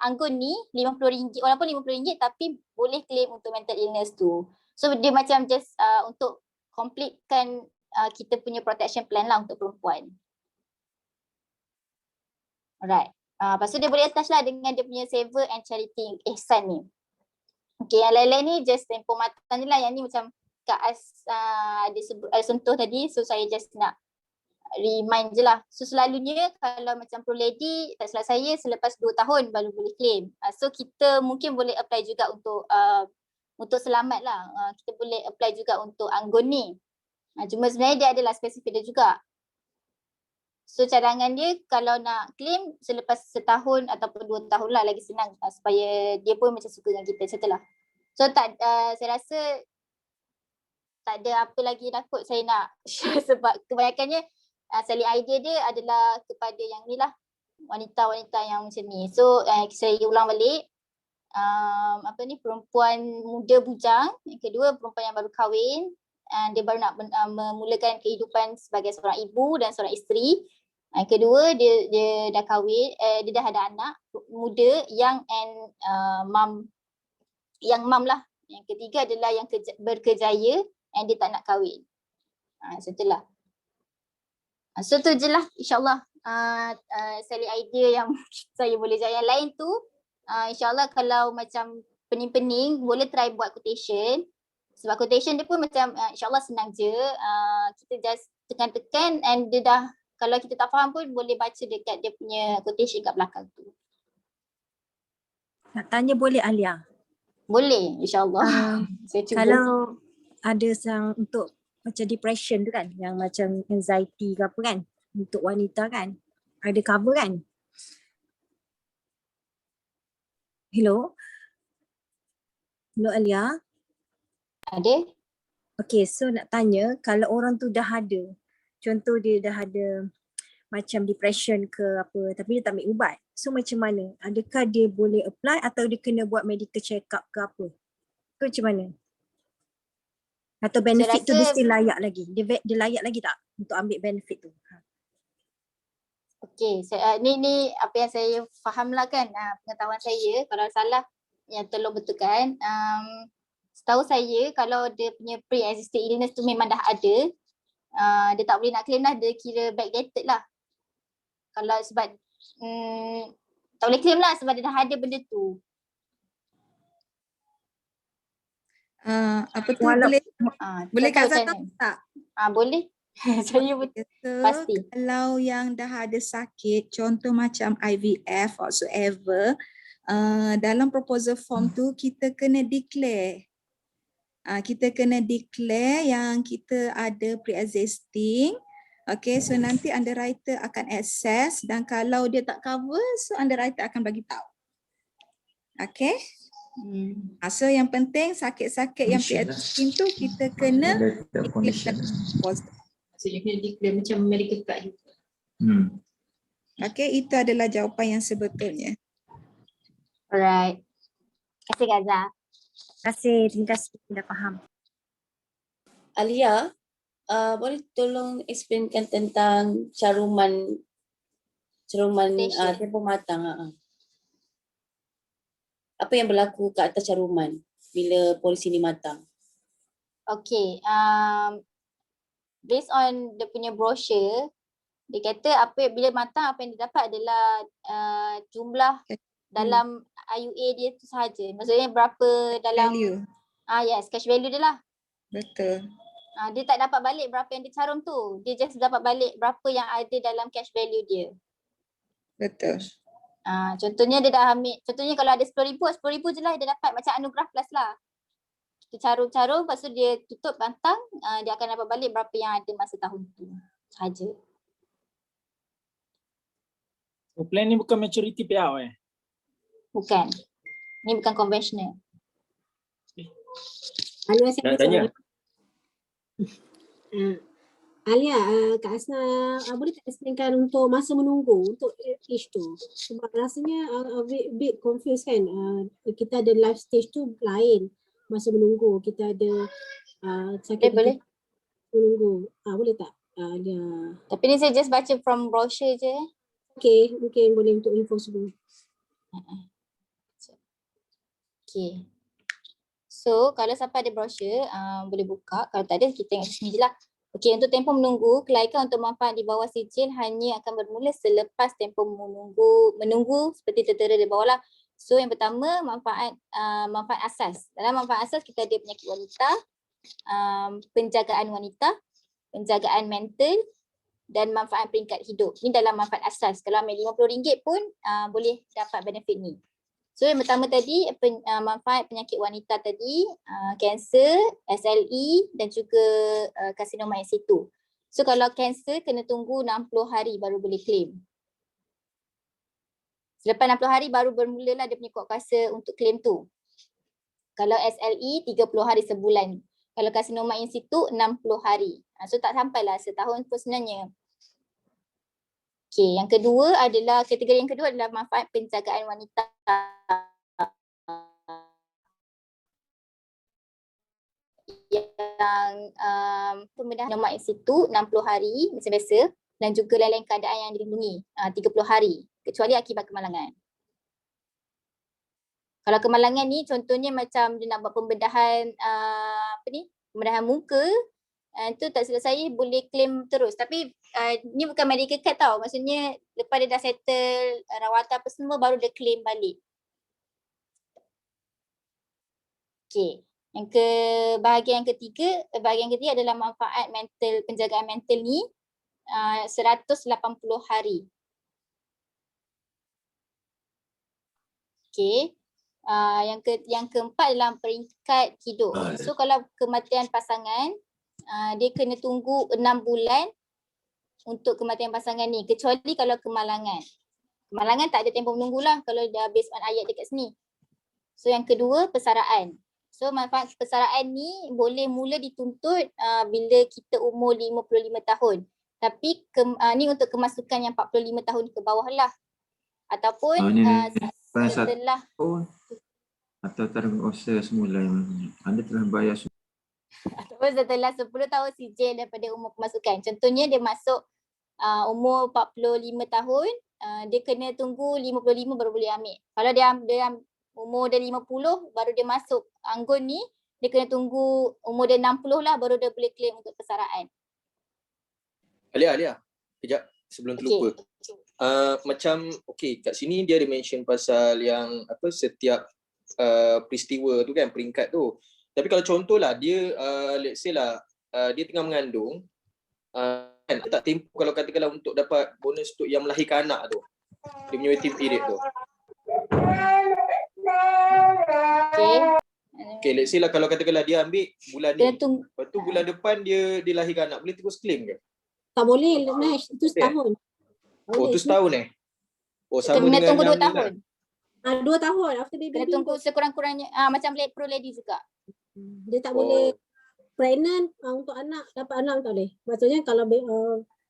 anggun ni RM50, walaupun RM50 tapi boleh claim untuk mental illness tu. So dia macam just untuk completekan kita punya protection plan lah untuk perempuan. Alright. Lepas tu dia boleh attach lah dengan dia punya saver and charity ihsan ni. Okay, yang lain-lain ni just tempoh matan je lah. Yang ni macam Kak As ada sentuh tadi, so saya just nak remind je lah. So selalunya kalau macam pro lady, tak salah saya selepas 2 tahun baru boleh claim. So kita mungkin boleh apply juga untuk selamat lah. Kita boleh apply juga untuk anggun ni. Cuma sebenarnya dia adalah spesifik dia juga. So cadangan dia kalau nak claim selepas 1 tahun ataupun 2 tahun lah, lagi senang supaya dia pun macam suka dengan kita macam tu lah. So saya rasa tak ada apa lagi takut saya nak share sebab kebanyakannya selling idea dia adalah kepada yang ni lah, wanita-wanita yang macam ni. So saya ulang balik, perempuan muda bujang, yang kedua perempuan yang baru kahwin, dia baru nak memulakan kehidupan sebagai seorang ibu dan seorang isteri. Yang kedua dia dah kahwin, dia dah ada anak muda, young and mum lah. Yang ketiga adalah yang berkejaya and dia tak nak kahwin. Macam tu lah. So tu je lah, insyaAllah selling idea yang saya boleh jawab. Yang lain tu insyaAllah kalau macam pening-pening boleh try buat quotation. Sebab quotation dia pun macam insyaAllah senang je. Kita just tekan-tekan and dia dah, kalau kita tak faham pun boleh baca dekat dia punya quotation kat belakang tu. Nak tanya boleh Alia? Boleh, insyaAllah. Saya cuba. Kalau ada untuk macam depression tu kan, yang macam anxiety ke apa kan, untuk wanita kan, ada cover kan? Hello? Hello Alia? Ada. Okay, so nak tanya kalau orang tu dah ada, contoh dia dah ada macam depression ke apa tapi dia tak ambil ubat. So macam mana? Adakah dia boleh apply atau dia kena buat medical check up ke apa? Tu macam mana? Atau benefit tu dia still layak lagi? Dia layak lagi tak untuk ambil benefit tu? Okey, ni apa yang saya faham lah kan, pengetahuan saya, kalau salah yang tolong betulkan. Setahu saya kalau dia punya pre-existing illness tu memang dah ada, dia tak boleh nak claim lah, dia kira backdated lah. Kalau sebab tak boleh claim lah sebab dia dah ada benda tu. Apa tu boleh Kak Zata tak? Boleh. Saya pasti. Kalau yang dah ada sakit, contoh macam IVF whatsoever, dalam proposal form tu kita kena declare. Kita kena declare yang kita ada pre-existing. Okay, so nanti underwriter akan access dan kalau dia tak cover, so underwriter akan bagi tahu. Okay. So yang penting sakit-sakit yang pre-existing tu kita kena declare. Maksudnya kena declare macam medical card juga. Okay, itu adalah jawapan yang sebetulnya. Alright. Terima kasih Gaza. Terima kasih, dah faham. Alia, boleh tolong explainkan tentang caruman tempoh matang. Apa yang berlaku kat atas caruman bila polisi ni matang? Okay, based on dia punya brochure, dia kata bila matang apa yang dia dapat adalah jumlah dalam IUA dia tu sahaja. Maksudnya berapa dalam value. Yes, cash value dia lah. Betul. Dia tak dapat balik berapa yang dia carum tu. Dia just dapat balik berapa yang ada dalam cash value dia. Betul. Contohnya dia dah ambil, contohnya kalau ada 10,000 je lah dia dapat macam anugerah plus lah. Kita carum-carum, lepas tu dia tutup pantang, dia akan dapat balik berapa yang ada masa tahun tu sahaja. Plan ni bukan maturity payout Bukan. Ni bukan konvensional. Alia, saya Nak tanya? Alia, Kak Asna, boleh tak explainkan untuk masa menunggu untuk age tu? Sebab rasanya bit confused kan. Kita ada life stage tu lain. Masa menunggu, kita ada sakit boleh. menunggu. Boleh tak? Alia. Tapi ni saya just baca from brochure je. Okay, mungkin boleh untuk info semua. Okay. So, kalau siapa ada brochure, boleh buka. Kalau tak ada, kita tengok sini je lah. Okay, untuk tempoh menunggu, kelaikan untuk manfaat di bawah sijil hanya akan bermula selepas tempoh menunggu seperti tertera di bawah lah. So, yang pertama, manfaat asas. Dalam manfaat asas, kita ada penyakit wanita, penjagaan wanita, penjagaan mental dan manfaat peringkat hidup. Ini dalam manfaat asas. Kalau ambil RM50 pun boleh dapat benefit ni. So yang pertama tadi manfaat penyakit wanita tadi, kanser, SLE dan juga karsinoma in situ. So kalau kanser kena tunggu 60 hari baru boleh claim. Selepas 60 hari baru bermulalah dia punya kuat kuasa untuk claim tu. Kalau SLE 30 hari sebulan. Kalau karsinoma in situ 60 hari. So tak sampailah setahun pun sebenarnya. Okay, yang kedua adalah, kategori yang kedua adalah manfaat penjagaan wanita. Yang pembedahan nomor in situ 60 hari macam biasa dan juga lain-lain keadaan yang dilindungi 30 hari kecuali akibat kemalangan. Kalau kemalangan ni contohnya macam dia nak buat pembedahan pembedahan muka, tu tak silap saya boleh claim terus. Tapi ni bukan medical card tau. Maksudnya lepas dia dah settle rawatan apa semua baru dia claim balik. Okay. Bahagian yang ketiga adalah manfaat mental, penjagaan mental ni 180 hari. Okay. Yang keempat adalah peringkat hidup. So kalau kematian pasangan, dia kena tunggu 6 bulan untuk kematian pasangan ni. Kecuali kalau kemalangan. Kemalangan tak ada tempoh menunggu lah kalau dah based on ayat dekat sini. So yang kedua, persaraan. So manfaat persaraan ni boleh mula dituntut bila kita umur 55 tahun. Tapi ni untuk kemasukan yang 45 tahun ke bawah lah. Ataupun setelah atau tarikh usaha semula yang anda telah bayar ataupun setelah 10 tahun sijil daripada umur kemasukan. Contohnya dia masuk umur 45 tahun, dia kena tunggu 55 baru boleh ambil. Kalau dia umur dia 50 baru dia masuk anggun ni, dia kena tunggu umur dia 60 lah baru dia boleh claim untuk persaraan. Alia, kejap sebelum terlupa. Macam kat sini dia ada mention pasal yang apa setiap peristiwa tu kan, peringkat tu. Tapi kalau contohlah dia let's say lah dia tengah mengandung, kan tak tempoh kalau katakanlah untuk dapat bonus untuk yang melahirkan anak tu. Dia punya waiting period tu. Okay, let's say lah kalau katakanlah dia ambil bulan ni, lepas tu bulan depan dia lahirkan anak, boleh terus claim ke? Tak boleh, Nash. Itu setahun. Oh, tu setahun Oh, sama kena dengan tunggu 2 6 tahun. 2 tahun after baby. Kena tunggu sekurang-kurangnya macam pro lady juga. Dia tak boleh pregnant untuk anak, dapat anak tak boleh. Maksudnya kalau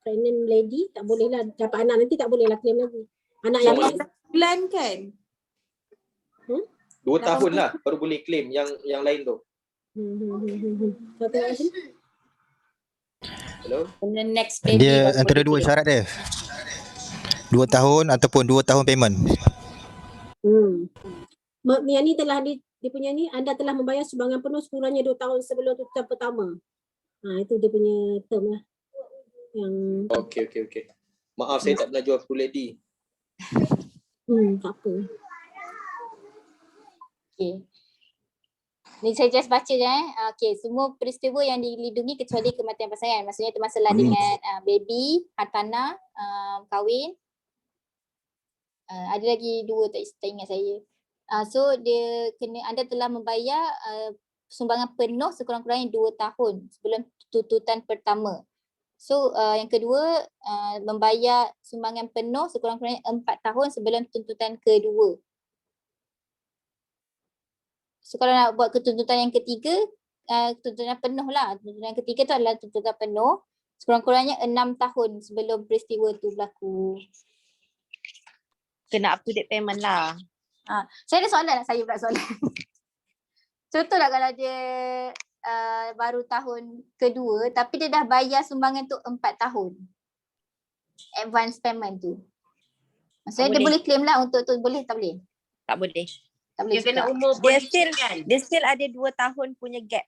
pregnant lady tak boleh lah dapat anak, nanti tak boleh lah claim lagi. Anak yang bulan kan? 2 tahun lah baru boleh claim yang lain tu. Hello? Next Dia antara dua syarat dia. 2 tahun ataupun 2 tahun payment. Yang ni telah dia punya ni, anda telah membayar sumbangan penuh sekurangnya 2 tahun sebelum tutupan pertama. Itu dia punya term lah. Yang Okay. Maaf saya tak pernah jual pro lady. Tak apa. Okay. Ni saya just baca je Okay, semua peristiwa yang dilindungi kecuali kematian pasangan. Maksudnya termasuklah dengan baby, hartanah, kahwin. Ada lagi 2 tak ingat saya. So dia anda telah membayar sumbangan penuh sekurang-kurangnya 2 tahun sebelum tuntutan pertama. So yang kedua membayar sumbangan penuh sekurang-kurangnya 4 tahun sebelum tuntutan kedua. So kalau nak buat ketuntutan yang ketiga, tuntutan penuh lah. Tuntutan yang ketiga tu adalah tuntutan penuh sekurang-kurangnya 6 tahun sebelum peristiwa tu berlaku. Kena up to date payment lah. Saya ada soalan saya pula soalan. Contohlah kalau dia baru tahun kedua tapi dia dah bayar sumbangan tu 4 tahun. Advance payment tu. Maksudnya dia boleh claim lah untuk tu, boleh tak boleh? Tak boleh. Tak boleh. Dia kena umur dia still ada 2 tahun punya gap.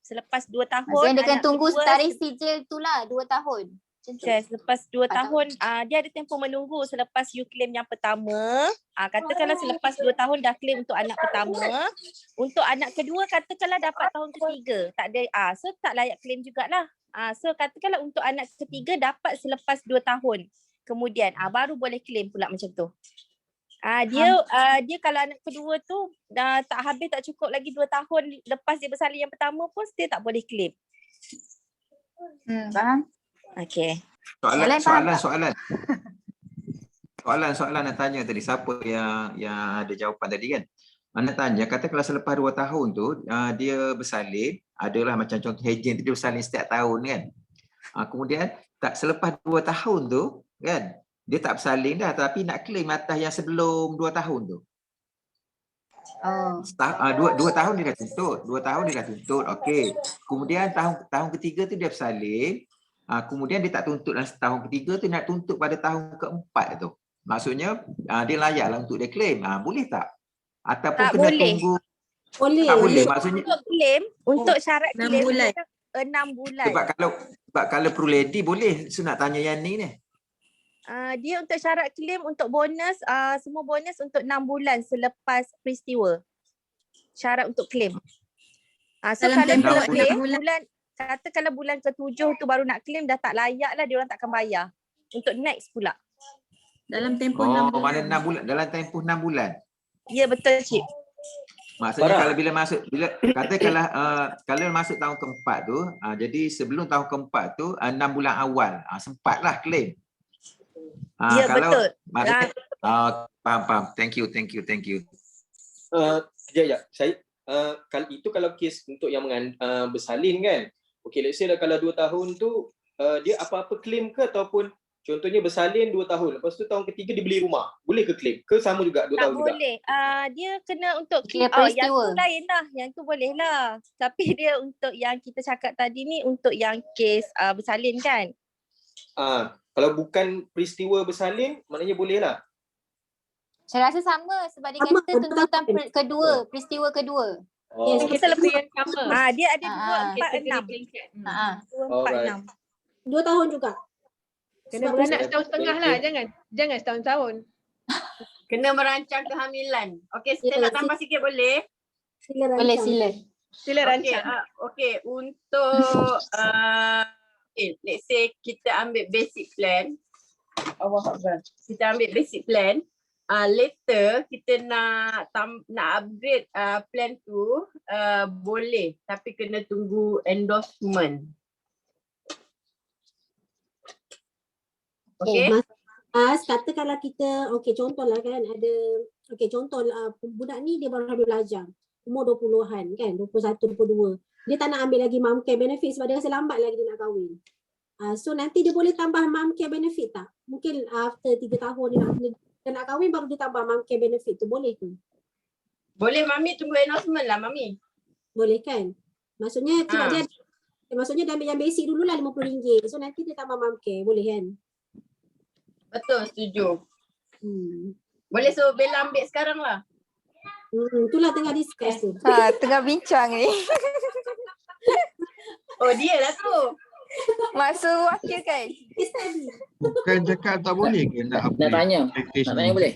Selepas 2 tahun maksudnya dia kena tunggu tarikh sijil tu lah 2 tahun. Selepas 2 tahun dia ada tempoh menunggu selepas you claim yang pertama. Katakanlah selepas 2 tahun dah claim untuk anak pertama, untuk anak kedua katakanlah dapat tahun ketiga, tak ada so tak layak claim jugalah. So katakanlah untuk anak ketiga dapat selepas 2 tahun. Kemudian baru boleh claim pula macam tu. Dia kalau anak kedua tu dah tak habis, tak cukup lagi 2 tahun lepas dia bersalin yang pertama pun still tak boleh claim. Faham? Okay. Soalan nak tanya tadi, siapa yang ada jawapan tadi kan? Nak tanya, katakanlah selepas 2 tahun tu dia bersalin, adalah macam contoh Hejin tu dia bersalin setiap tahun kan. Kemudian tak selepas 2 tahun tu kan, dia tak bersalin dah tapi nak claim atas yang sebelum 2 tahun tu. 2 tahun dia dah tuntut, 2 tahun dia dah tuntut. Okey. Kemudian tahun ketiga tu dia bersalin. Kemudian dia tak tuntut dalam tahun ketiga tu, nak tuntut pada tahun keempat tu. Maksudnya dia layaklah untuk dia claim. Boleh tak? Ataupun tak kena boleh. tunggu? Boleh. Tak boleh. Maksudnya untuk claim, untuk syarat 6 claim bulan. 6 bulan. Sebab kalau pro lady boleh. So nak tanya yang ni. Dia untuk syarat claim untuk bonus, semua bonus untuk 6 bulan selepas peristiwa. Syarat untuk claim. So Dalam kalau tempoh nak claim 6 bulan. kata kalau bulan ke-7 tu baru nak claim dah tak layak lah, dia orang takkan bayar. Untuk next pula. Dalam tempoh 6 bulan. Mana 6 bulan, dalam tempoh 6 bulan. Ya betul Cik. Maksudnya kalau kalau masuk tahun keempat tu, jadi sebelum tahun keempat tu 6 bulan awal sempatlah claim. Ya kalau, betul. Faham. Thank you. Saya kalau kes untuk yang bersalin kan. Okey, let's say kalau 2 tahun tu dia apa-apa claim ke, ataupun contohnya bersalin 2 tahun, lepas tu tahun ketiga dia beli rumah, boleh ke claim? Ke sama juga 2 tahun juga? Tak boleh. Dia kena untuk Kena yang tu lain lah. Yang tu boleh lah. Tapi dia untuk yang kita cakap tadi ni untuk yang kes bersalin kan. Kalau bukan peristiwa bersalin, maknanya boleh lah. Saya rasa sama sebab dia kata tuntutan kedua, peristiwa kedua. Yes, kita lebih yang sama. Dia ada 2, 4, 6. 2, 4, 6. 2 tahun juga. Kena beranak setahun setengah lah, jangan setahun-tahun. Kena merancang kehamilan. Okey, saya nak tambah sikit boleh? Boleh, sila. Sila rancang. Okey, untuk let's say kita ambil basic plan. Kita ambil basic plan. Later kita nak upgrade plan tu boleh, tapi kena tunggu endorsement. Okay. Katakanlah kita, contohlah kan ada, contoh budak ni dia baru habis belajar, umur 20-an kan, 21, 22. Dia tak nak ambil lagi mom care benefit sebab dia rasa lambat lagi dia nak kahwin. So nanti dia boleh tambah mom care benefit tak? Mungkin after 3 tahun dia nak kahwin baru dia tambah mom care benefit tu, boleh ke? Boleh Mami, tunggu announcement lah Mami. Boleh kan? Maksudnya sebab dia ambil yang basic dulu lah RM50. So nanti dia tambah mom care, boleh kan? Betul, setuju. Boleh, so Bella ambil sekarang lah. Itulah tengah discuss tu. Tengah bincang ni. Oh, dia lah tu. Maksud wakil kan? Bukan cakap tak boleh ke nak tanya. Nak tanya boleh?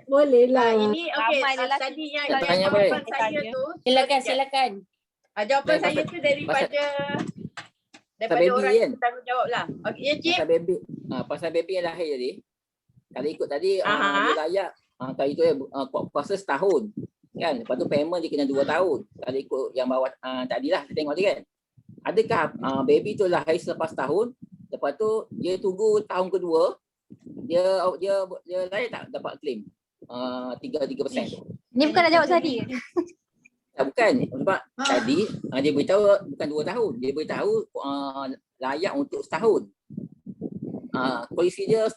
Boleh lah. Ini tadi yang jawapan saya tu. Silakan. Jawapan saya tu daripada orang yang bertanggungjawab lah. Okey, ya Cik. Pasal baby yang lahir tadi. Kalau ikut tadi dia layak kalau itu puasa setahun. Kan? Lepas tu payment dia kena 2 tahun. Kalau ikut yang bawah tadilah saya tengok tadi kan. Adakah baby tu lahir selepas tahun, lepas tu dia tunggu tahun kedua, dia layak tak dapat claim 3% tu? Ni bukan nak jawab tadi ke? Bukan, sebab tadi dia beritahu bukan 2 tahun, dia beritahu layak untuk setahun. Polisi dia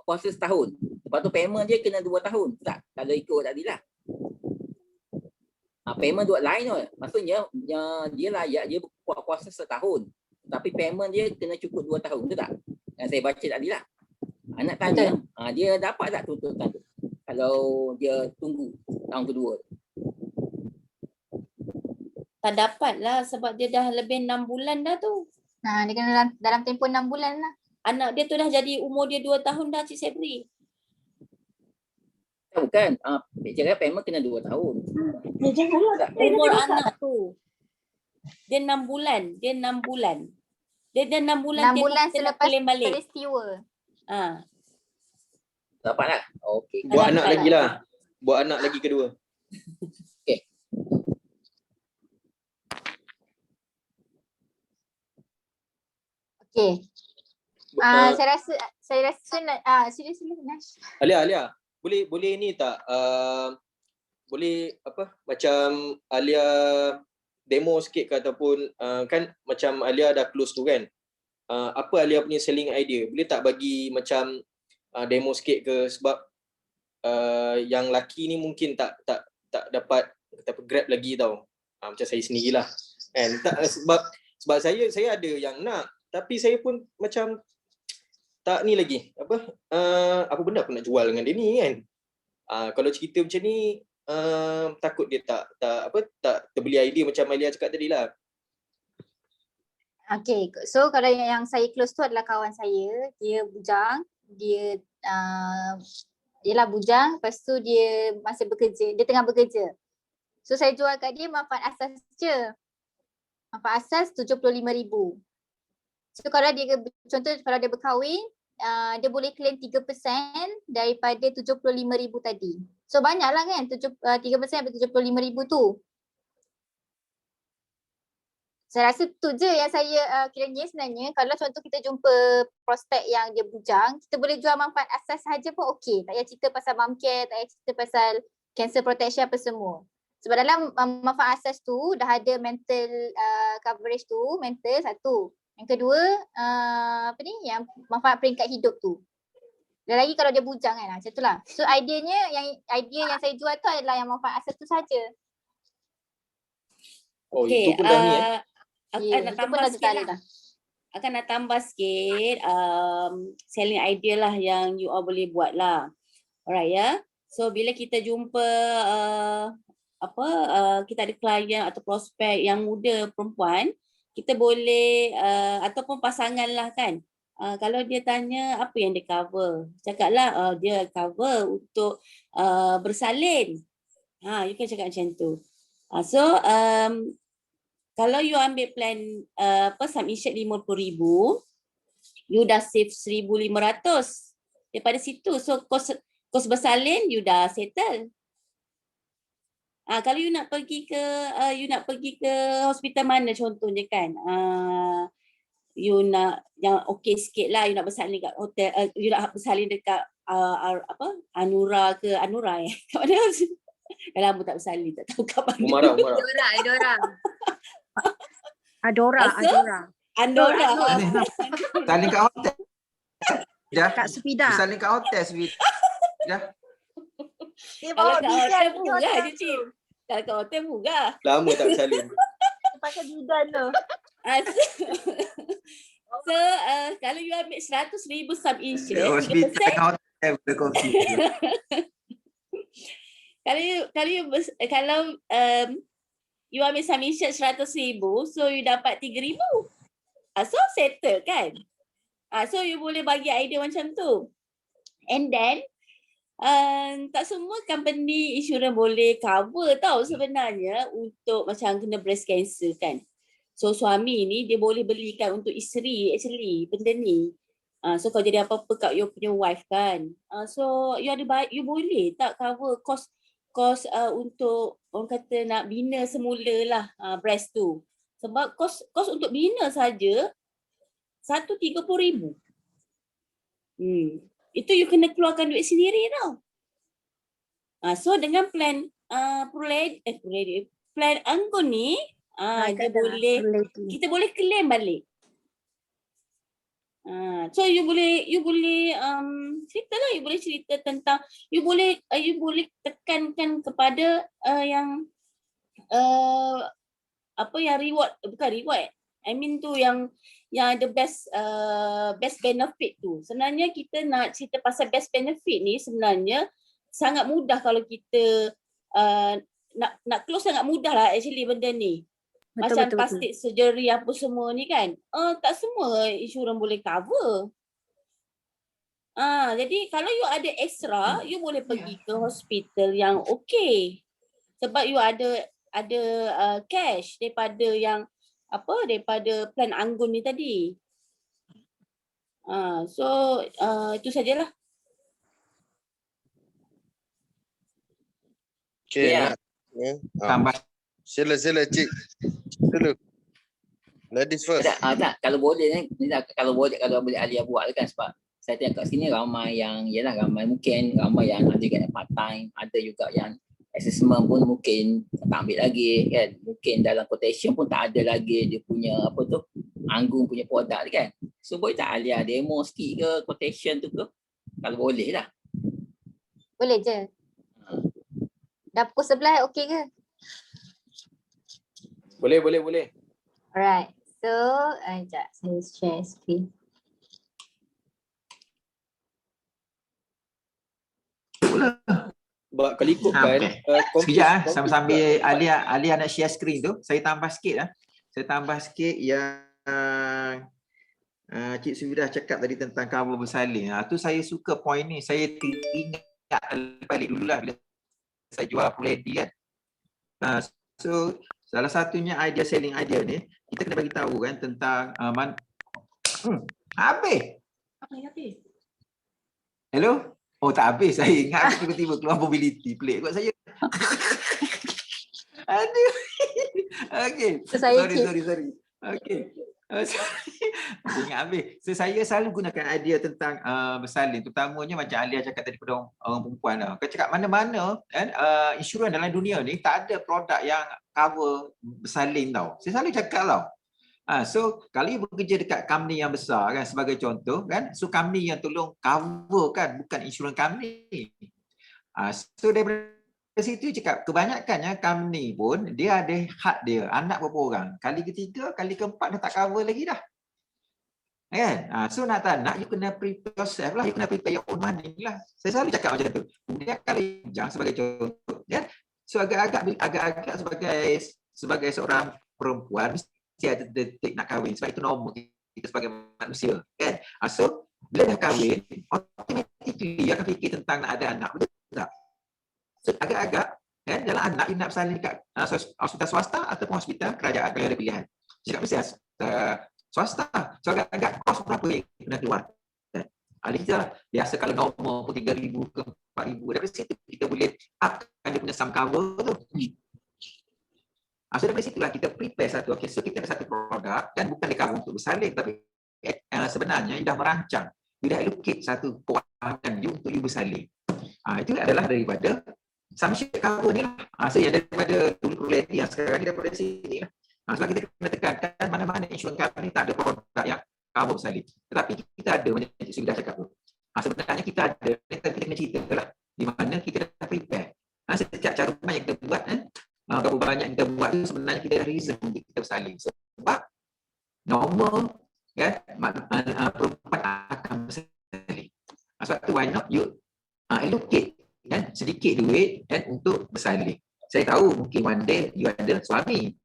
puasa setahun, lepas tu payment dia kena 2 tahun tak? Kalau ikut tadilah. Payment dua lain tu. Maksudnya dia layak dia buat puasa setahun. Tapi payment dia kena cukup 2 tahun. Betul tak? Yang saya baca tadilah. Nak tanya, dia dapat tak tuntutan tu? Kalau dia tunggu tahun kedua. Tak dapat lah sebab dia dah lebih 6 bulan dah tu. Dia kena dalam tempoh 6 bulan lah. Anak dia tu dah jadi umur dia 2 tahun dah Cik Sabri. Bukan, cara payment kena 2 tahun. Umur anak tu. Dia 6 bulan. Dia dah 6 bulan. 6 bulan selepas peristiwa. Dapat tak? Okey. Buat anak lagi lah. Buat anak lagi kedua. Okey. Okey. Saya rasa sila Nash. Alia. Boleh ni tak? Boleh macam Alia demo sikit ke ataupun kan macam Alia dah close tu kan? Apa Alia punya selling idea? Boleh tak bagi macam demo sikit ke sebab yang laki ni mungkin tak dapat grab lagi tau. Macam saya sendirilah. Kan? Sebab saya ada yang nak tapi saya pun macam tak ni lagi apa benda aku nak jual dengan dia ni kan. Kalau cerita macam ni takut dia tak terbeli idea macam Alia cakap tadi lah. Okay, so kalau yang saya close tu adalah kawan saya, dia bujang, dia lah bujang, lepas tu dia masih bekerja, dia tengah bekerja. So saya jual kat dia manfaat asas je. Manfaat asas RM75,000. So kalau dia, contoh kalau dia berkahwin, dia boleh claim 3% daripada RM75,000 tadi. So banyaklah kan 3% daripada RM75,000 tu. Saya rasa tu je yang saya kiranya sebenarnya kalau contoh kita jumpa prospek yang dia bujang, kita boleh jual manfaat asas sahaja pun okey. Tak payah cerita pasal mom care, tak payah cerita pasal cancer protection apa semua. Sebab dalam manfaat asas tu dah ada mental coverage tu, mental satu. Yang kedua, yang manfaat peringkat hidup tu. Dan lagi kalau dia bujang kan, macam itulah. So idea yang saya jual tu adalah yang manfaat asas tu saja. Oh, itu pun dah ni nak tambah sikit lah. Akan nak tambah sikit selling idea lah yang you all boleh buat lah. Alright ya. So bila kita jumpa kita ada klien atau prospek yang muda perempuan, kita boleh ataupun pasangan lah kan. Kalau dia tanya apa yang dia cover, cakaplah dia cover untuk bersalin. You can cakap macam tu. So kalau you ambil plan submission 50,000, you dah save 1,500 daripada situ. So kos bersalin you dah settle. Kalau you nak pergi ke hospital mana contohnya kan, you nak yang okey sikit lah, you nak bersalin dekat hotel, you nak bersalin dekat Anura ke Anura kat mana? Dah lama tak bersalin, tak tahu kat mana. Umara. Adora. Salin kat hotel. Kat Sepida. Salin kat hotel Sepida. Kalau kat hotel murah je Cik. Kalau kat hotel murah. Lama tak bersalin. Pakai bidan tu. So kalau you ambil 100,000 submission, hospital dengan hotel boleh confuse. Kalau you ambil submission 100,000, so you dapat 3,000. So settle kan? So you boleh bagi idea macam tu. And then tak semua company insurans boleh cover tau sebenarnya untuk macam kena breast cancer kan. So suami ni dia boleh belikan untuk isteri actually benda ni. So kalau jadi apa-apa kat you punya wife kan. So you boleh tak cover kos untuk orang kata nak bina semula lah breast tu. Sebab kos untuk bina saja 130,000. Itu you kena keluarkan duit sendiri tau. So dengan plan plan Anggun ni kita boleh claim balik. So you boleh ceritalah, you boleh cerita tentang you boleh tekankan kepada yang yang reward, bukan reward, I mean tu yang the best benefit tu. Sebenarnya kita nak cerita pasal best benefit ni sebenarnya sangat mudah kalau kita nak close, sangat mudah lah actually benda ni. Macam plastic surgery apa semua ni kan, tak semua insurans boleh cover. Jadi kalau you ada extra, you boleh pergi ke hospital yang okey. Sebab you ada cash daripada daripada plan Anggun ni tadi. So itu sajalah. Okay. Tambah. Sila Cik. Dulu. Ladies first. Tak, kalau boleh kalau boleh Alia buat kan, sebab saya tengok kat sini ramai yang ramai yang ada kat part time, ada juga yang assessment pun mungkin tak ambil lagi kan. Mungkin dalam quotation pun tak ada lagi dia punya Anggun punya produk kan. So boleh tak Alia demo sikit ke quotation tu ke? Kalau boleh lah. Boleh je. Dah pukul 11 okey ke? Boleh. Alright. So, sekejap saya share screen. Kalau ikutkan sekejap sambil Alia nak share screen tu, saya tambah sikit lah. Saya tambah sikit yang Cik Sufidah cakap tadi tentang cover bersalin. Tu saya suka point ni. Saya ingat balik dulu lah bila saya jual Puledi kan. So salah satunya selling idea ni, kita kena bagi tahu kan tentang habis. Apa yang habis? Hello? Oh tak habis, saya ingat tiba-tiba keluar mobility, pelik kot saya. Aduh. Okey. Sorry. Okey. Saya ingat habis. So saya selalu gunakan idea tentang bersalin, terutamanya macam Alia cakap tadi pada orang perempuan lah. Kau cakap mana-mana kan insurans dalam dunia ni tak ada produk yang cover bersalin tau. Saya selalu cakap tau. So kalau you bekerja dekat company yang besar kan, sebagai contoh kan, so company yang tolong cover kan, bukan insurans company. So daripada situ cakap kebanyakannya company pun dia ada had dia, anak berapa orang. Kali ketiga, kali keempat dah tak cover lagi dah. Kan? So nak tak nak, you kena prepare yourself lah, you kena prepare your own money lah. Saya selalu cakap macam tu. Kemudian kali jangan sebagai contoh. Kan? So agak-agak sebagai seorang perempuan mesti ada detik nak kahwin. Sebab itu normal kita sebagai manusia. Kan? So bila dah kahwin, automatically you akan fikir tentang nak ada anak. Betul tak? So agak-agak kan, dalam anak you nak bersalin dekat hospital swasta ataupun hospital kerajaan kalau ada pilihan. Cakap mesti swasta. So agak-agak kos berapa yang kena keluar. Kita biasa kalau normal pun 3,000 ke 4,000. Dari situ kita boleh upkan dia punya sum cover tu. So dari situlah kita prepare satu. Okay, so kita ada satu produk dan bukan dia cover untuk bersalin, tapi sebenarnya you dah merancang. You dah allocate satu kewangan you untuk you bersalin. Itu adalah daripada sum cover ni lah. So yang daripada reality yang sekarang ni daripada sini lah. Sebab kita kena tekankan mana-mana insurans company tak ada produk yang cover bersalin. Tetapi kita ada, macam Cik Suri dah cakap tu. Sebenarnya kita ada, kita kena cerita lah. Di mana kita dah prepare. Setiap cara yang kita buat, berapa banyak kita buat tu sebenarnya kita dah reason untuk kita bersalin. Sebab normal, kan, perempuan akan bersalin. Sebab tu why not you allocate kan, sedikit duit kan, untuk bersalin. Saya tahu mungkin one day you ada suami.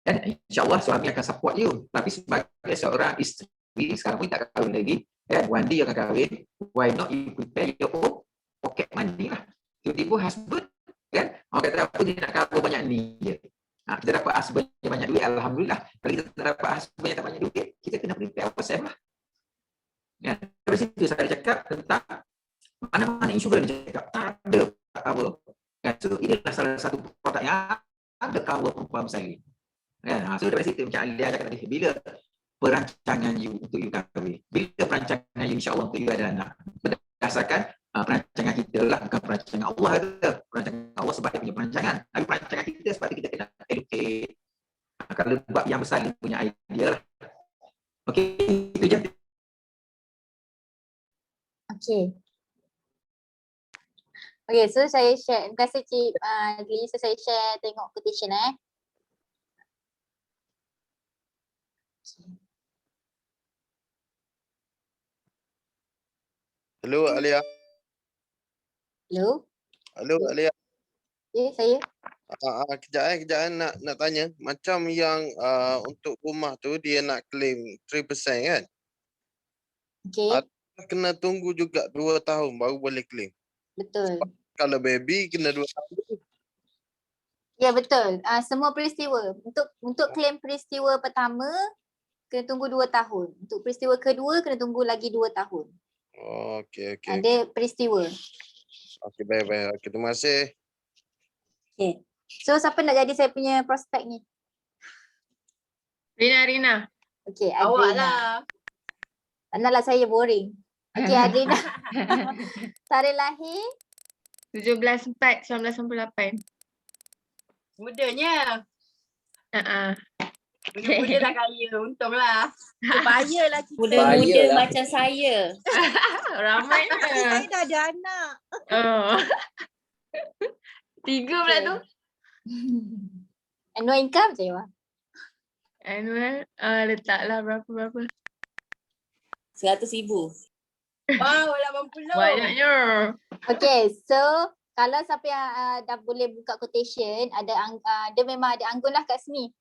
Dan insyaAllah suami akan support you. Tapi sebagai seorang isteri, sekarang pun tak kahwin lagi, kan? One day you akan kahwin, why not you prepare your own pocket money lah. Tiba-tiba husband, kan? Orang kata apa dia nak cover banyak ni je. Kita dapat husband yang banyak duit, Alhamdulillah. Kalau kita tak dapat husband yang tak banyak duit, kita kena prepare ourselves lah. Ya, dari situ saya cakap tentang mana-mana insurans dia cakap, tak ada cover. So inilah salah satu produk yang ada cover perempuan bersalin. So dari situ macam Alia cakap tadi, bila perancangan you untuk you kahwin, bila perancangan you insyaAllah untuk you ada anak, berdasarkan perancangan kita lah, bukan perancangan Allah ada. Perancangan Allah sebab dia punya perancangan, tapi perancangan kita sebab kita kena allocate. Kalau buat yang bersalin punya idea lah. Okey, itu je. Okay, so saya share. Terima kasih Cik Glee. So saya share tengok quotation Hello Alia. Hello. Hello Alia. Ya, saya. Kejap nak tanya. Macam yang untuk rumah tu dia nak claim 3% kan? Okey. Kena tunggu juga 2 tahun baru boleh claim. Betul. Kalau baby kena 2 tahun. Ya, betul. Semua peristiwa. Untuk claim peristiwa pertama kena tunggu 2 tahun. Untuk peristiwa kedua kena tunggu lagi 2 tahun. Oh, okey. Ada peristiwa. Okey, baik. Okey, terima kasih. Okay. So siapa nak jadi saya punya prospek ni? Rina. Okay, Awak Adrina. lah. Tak naklah saya boring. Okay, Adrina. Tarikh lahir? 17/4/1998. Mudanya. Muda dah kaya, untunglah. Bahayalah kita. Muda-muda macam saya. Ramainya. Saya dah ada anak. 3 pula tu. Annual income je Wah? Annual letaklah berapa? 100,000. Wow, 80. Banyaknya. Okay, so kalau siapa yang dah boleh buka quotation, ada dia memang ada anggun lah kat sini.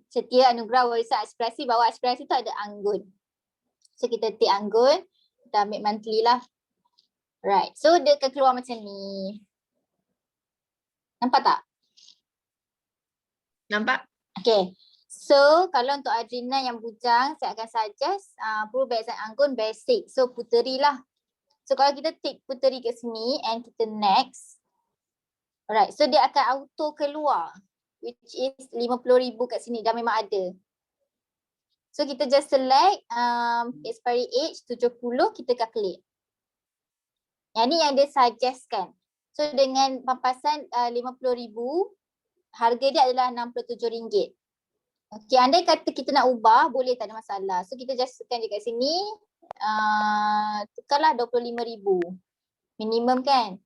Setia anugerah warisan aspirasi, bawah aspirasi tu ada anggun. So kita tik anggun, kita ambil monthly lah. Right, so dia akan keluar macam ni. Nampak tak? Nampak. Okay, so kalau untuk Adrina yang bujang, saya akan suggest perlu basic anggun basic. So puteri lah. So kalau kita tik puteri ke sini and kita next. Alright, so dia akan auto keluar. Which is 50,000 kat sini, dah memang ada. So kita just select expiry age 70, kita calculate. Yang ni yang dia suggestkan. So dengan pampasan 50,000, harga dia adalah RM67. Okay, andai kata kita nak ubah, boleh, tak ada masalah. So kita just tekan je kat sini, tukarlah RM25,000. Minimum kan?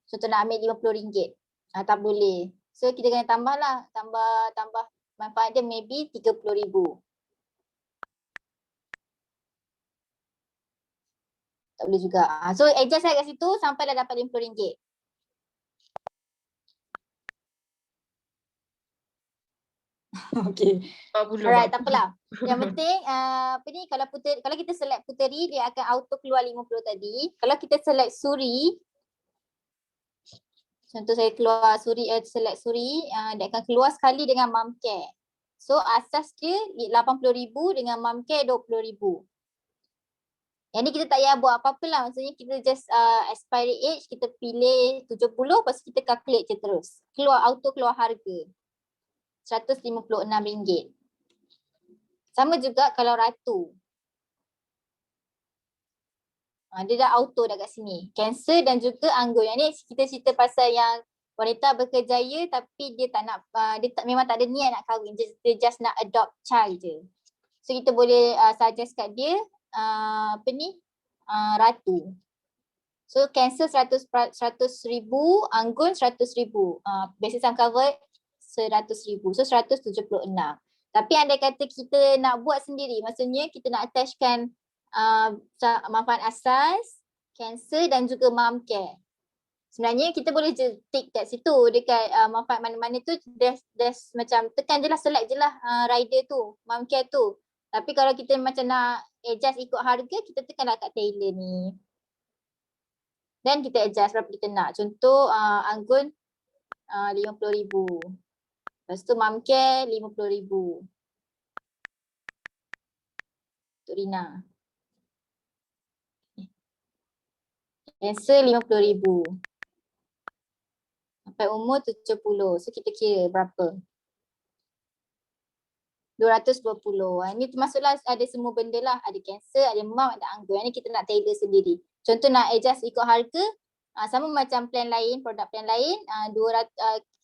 So tu nak ambil RM50. Tak boleh. So kita kena tambah lah, tambah manfaat dia maybe 30,000. Tak boleh juga. So adjust lah kat situ sampai dah dapat RM50. Okay. Alright, tak apalah. Yang penting kalau kita select puteri, dia akan auto keluar 50 tadi. Kalau kita select suri, contoh saya keluar select suri, dia akan keluar sekali dengan mum care. So asas dia 80,000 dengan mum care 20,000. Yang ni kita tak payah buat apa-apa lah. Maksudnya kita just expiry age, kita pilih 70, lepas tu kita calculate je terus. Auto keluar harga. RM156. Sama juga kalau ratu. Dia dah auto dah kat sini. Cancer dan juga anggun. Yang ni kita cerita pasal yang wanita berkejaya tapi dia tak nak, memang tak ada niat nak kahwin. Dia just nak adopt child je. So kita boleh suggest kat dia ratu. So cancer 100,000, anggun 100,000. Basic sum covered 100,000. So 176. Tapi andai kata kita nak buat sendiri, maksudnya kita nak attachkan manfaat asas, cancer dan juga mum care. Sebenarnya kita boleh je tick kat situ dekat manfaat mana-mana tu, there's macam tekan je lah, select je lah rider tu, mum care tu. Tapi kalau kita macam nak adjust ikut harga, kita tekanlah kat tailor ni. Dan kita adjust berapa kita nak. Contoh anggun 50,000. Lepas tu mum care 50,000. Untuk Rina. Cancer 50,000. Sampai umur 70. So kita kira berapa? 220. Ini termasuklah ada semua benda lah. Ada cancer, ada mum, ada anggun. Yang ni kita nak tailor sendiri. Contoh nak adjust ikut harga. Sama macam plan lain, produk plan lain.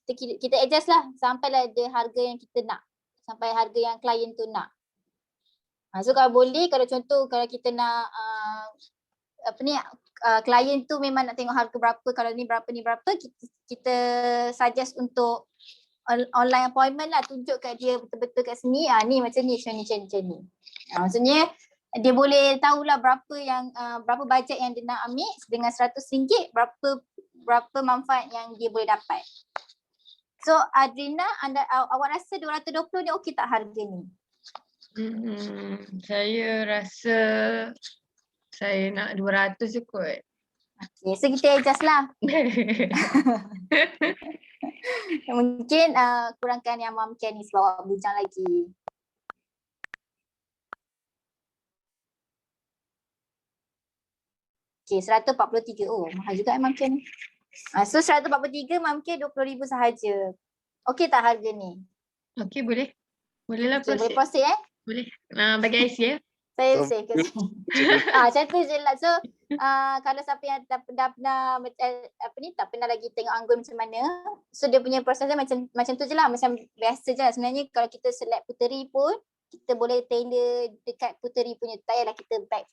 Kita adjust lah sampailah ada harga yang kita nak. Sampai harga yang klien tu nak. So kalau boleh, kalau contoh kalau kita nak klien tu memang nak tengok harga berapa, kalau ni berapa ni berapa, kita suggest untuk online appointment lah, tunjuk kat dia betul-betul kat sini, ni macam ni. Maksudnya dia boleh tahulah berapa bajet yang dia nak ambil dengan RM100, berapa manfaat yang dia boleh dapat. So Adrina, awak rasa 220 ni okey tak harga ni? Saya rasa saya nak 200 je kot. Okay, so kita adjust lah. Mungkin kurangkan yang mum care ni sebab awak bujang lagi. Okay, 143. Oh, mahal juga mum care ni. So 143, mum care 20,000 sahaja. Okey tak harga ni? Okey, boleh. Boleh lah proceed. Boleh proceed Boleh. Bagi IC ya. Saya save ke sini. Macam tu je lah. So kalau siapa yang dah pernah tak pernah lagi tengok anggun macam mana, so dia punya prosesnya macam tu je lah, macam biasa je lah. Sebenarnya kalau kita select puteri pun, kita boleh tailor dekat puteri punya, tak payahlah kita back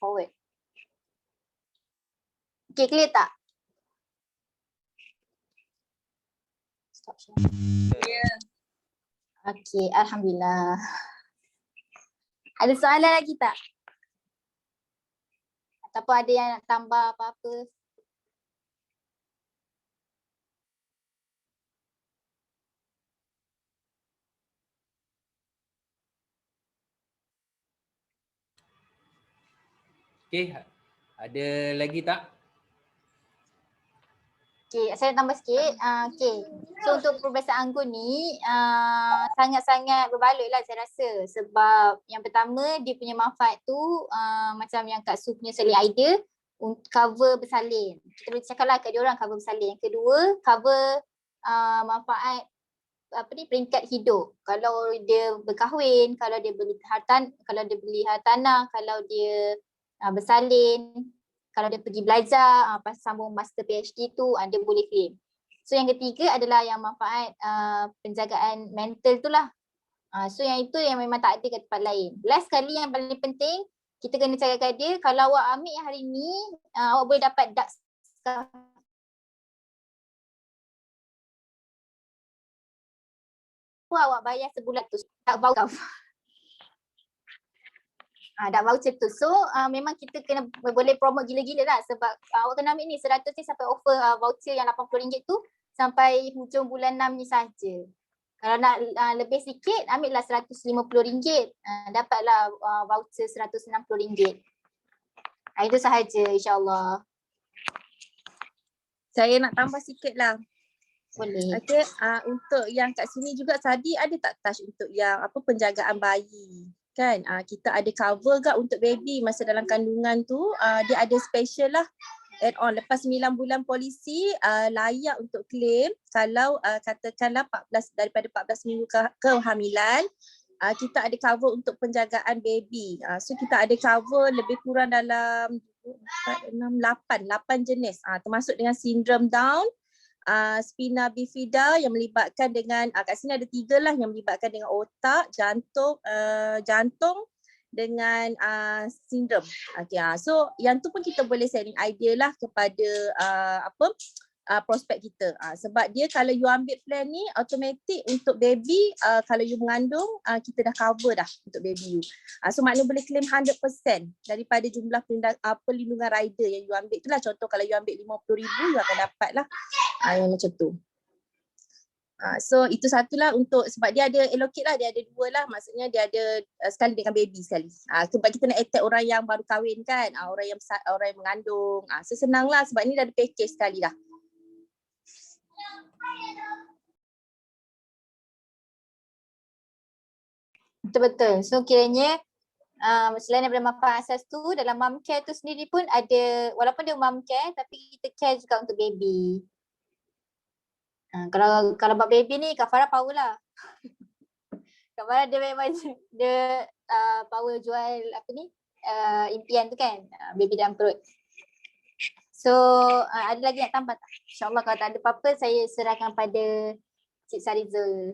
forward. Okay, clear tak? Stop share. Yeah. Okay, Alhamdulillah. Ada soalan lagi tak? Ataupun ada yang nak tambah apa-apa? Okay, ada lagi tak? Okay, saya tambah sikit. Okay, so untuk peperiksaan anggun ni sangat-sangat berbaloi lah saya rasa. Sebab yang pertama dia punya manfaat tu macam yang Kak Su punya selling idea, cover bersalin. Kita boleh cakap lah kat dia orang cover bersalin. Yang kedua, cover manfaat peringkat hidup. Kalau dia berkahwin, kalau dia beli hartanah, kalau dia bersalin, kalau dia pergi belajar, pas sambung master PhD tu, dia boleh claim. So yang ketiga adalah yang manfaat penjagaan mental tu lah. So yang itu yang memang tak ada kat tempat lain. Last sekali yang paling penting, kita kena cakap kat dia, kalau awak ambil yang hari ni, awak boleh dapat dark scar awak bayar sebulan tu tak voucher. Dak voucher tu. So memang kita kena boleh promote gila-gila lah sebab awak kena ambil ni 100 ni sampai offer voucher yang RM80 tu sampai hujung bulan 6 ni saja. Kalau nak lebih sikit ambillah RM150. Dapatlah voucher RM160. Itu sahaja insya-Allah. Saya nak tambah sikit lah. Boleh. Okay, untuk yang kat sini juga tadi ada tak touch untuk yang apa penjagaan bayi? Kan kita ada cover ke untuk baby masa dalam kandungan tu, dia ada special lah add on lepas 9 bulan polisi layak untuk claim kalau katakanlah 14 daripada 14 minggu kehamilan, kita ada cover untuk penjagaan baby. So kita ada cover lebih kurang dalam 4, 6, 8 jenis termasuk dengan sindrom Down, spina bifida yang melibatkan dengan kat sini ada 3 lah yang melibatkan dengan otak, jantung dengan sindrom. Okay, so yang tu pun kita boleh sharing idea lah kepada prospek kita. Sebab dia kalau you ambil plan ni automatic untuk baby, kalau you mengandung kita dah cover dah untuk baby you. So maknanya boleh claim 100% daripada jumlah perlindungan rider yang you ambil tu lah. Contoh kalau you ambil RM50,000 you akan dapat lah yang macam tu. So itu satulah untuk sebab dia ada allocate lah, dia ada 2 lah, maksudnya dia ada sekali dengan baby sekali. Sebab kita nak attack orang yang baru kahwin kan, orang yang mengandung. So senang lah sebab ni dah ada package sekali dah. Betul-betul. So kiranya selain daripada manfaat asas tu, dalam mom care tu sendiri pun ada, walaupun dia mom care tapi kita care juga untuk baby. Kalau buat baby ni Kak Farah power lah. Kak Farah dia memang dia power jual apa ni impian tu kan, baby dalam perut. So ada lagi nak tambah tak? InsyaAllah kalau tak ada apa-apa saya serahkan pada Cik Sarizul.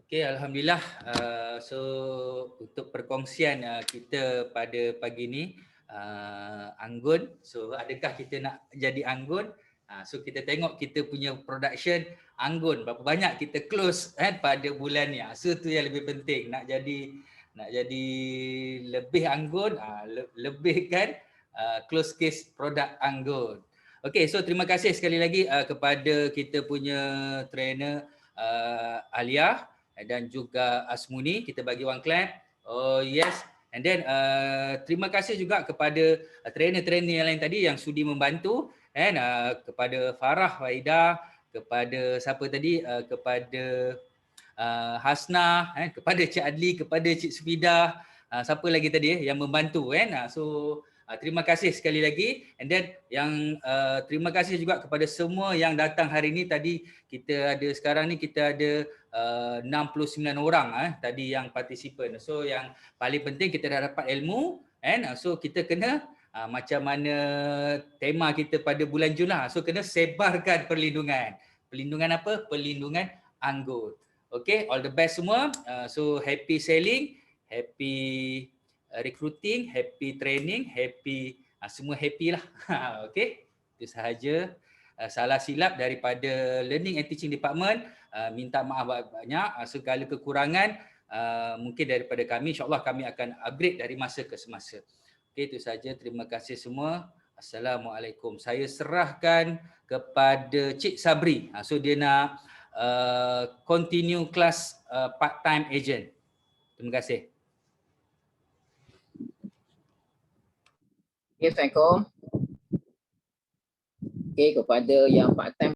Okay, Alhamdulillah. So untuk perkongsian kita pada pagi ni, anggun. So adakah kita nak jadi anggun? So kita tengok kita punya production anggun berapa banyak kita close pada bulan ni. So tu yang lebih penting, nak jadi lebih anggun, lebih kan close case produk anggun. Okay, so terima kasih sekali lagi kepada kita punya trainer Alia dan juga Asmuni. Kita bagi one clap. Oh yes. And then terima kasih juga kepada trainer-trainer yang lain tadi yang sudi membantu, and kepada Farah, Waida, kepada siapa tadi, kepada Hasna, kepada Cik Adli, kepada Cik Sufida, siapa lagi tadi yang membantu kan. So terima kasih sekali lagi. And then yang terima kasih juga kepada semua yang datang hari ni. Tadi kita ada, sekarang ni kita ada 69 orang tadi yang partisipan. So yang paling penting kita dah dapat ilmu, and so kita kena macam mana tema kita pada bulan Jun lah. So kena sebarkan perlindungan. Perlindungan apa? Perlindungan anggun. Okay, all the best semua. So happy selling, happy recruiting, happy training, happy semua happy lah. Okay, itu sahaja. Salah silap daripada Learning and Teaching Department, minta maaf banyak. Segala kekurangan mungkin daripada kami, insyaAllah kami akan upgrade dari masa ke semasa. Okay, itu sahaja. Terima kasih semua. Assalamualaikum. Saya serahkan kepada Cik Sabri. So dia nak continue kelas part-time agent. Terima kasih. Okay, Assalamualaikum. Okay, kepada yang part-time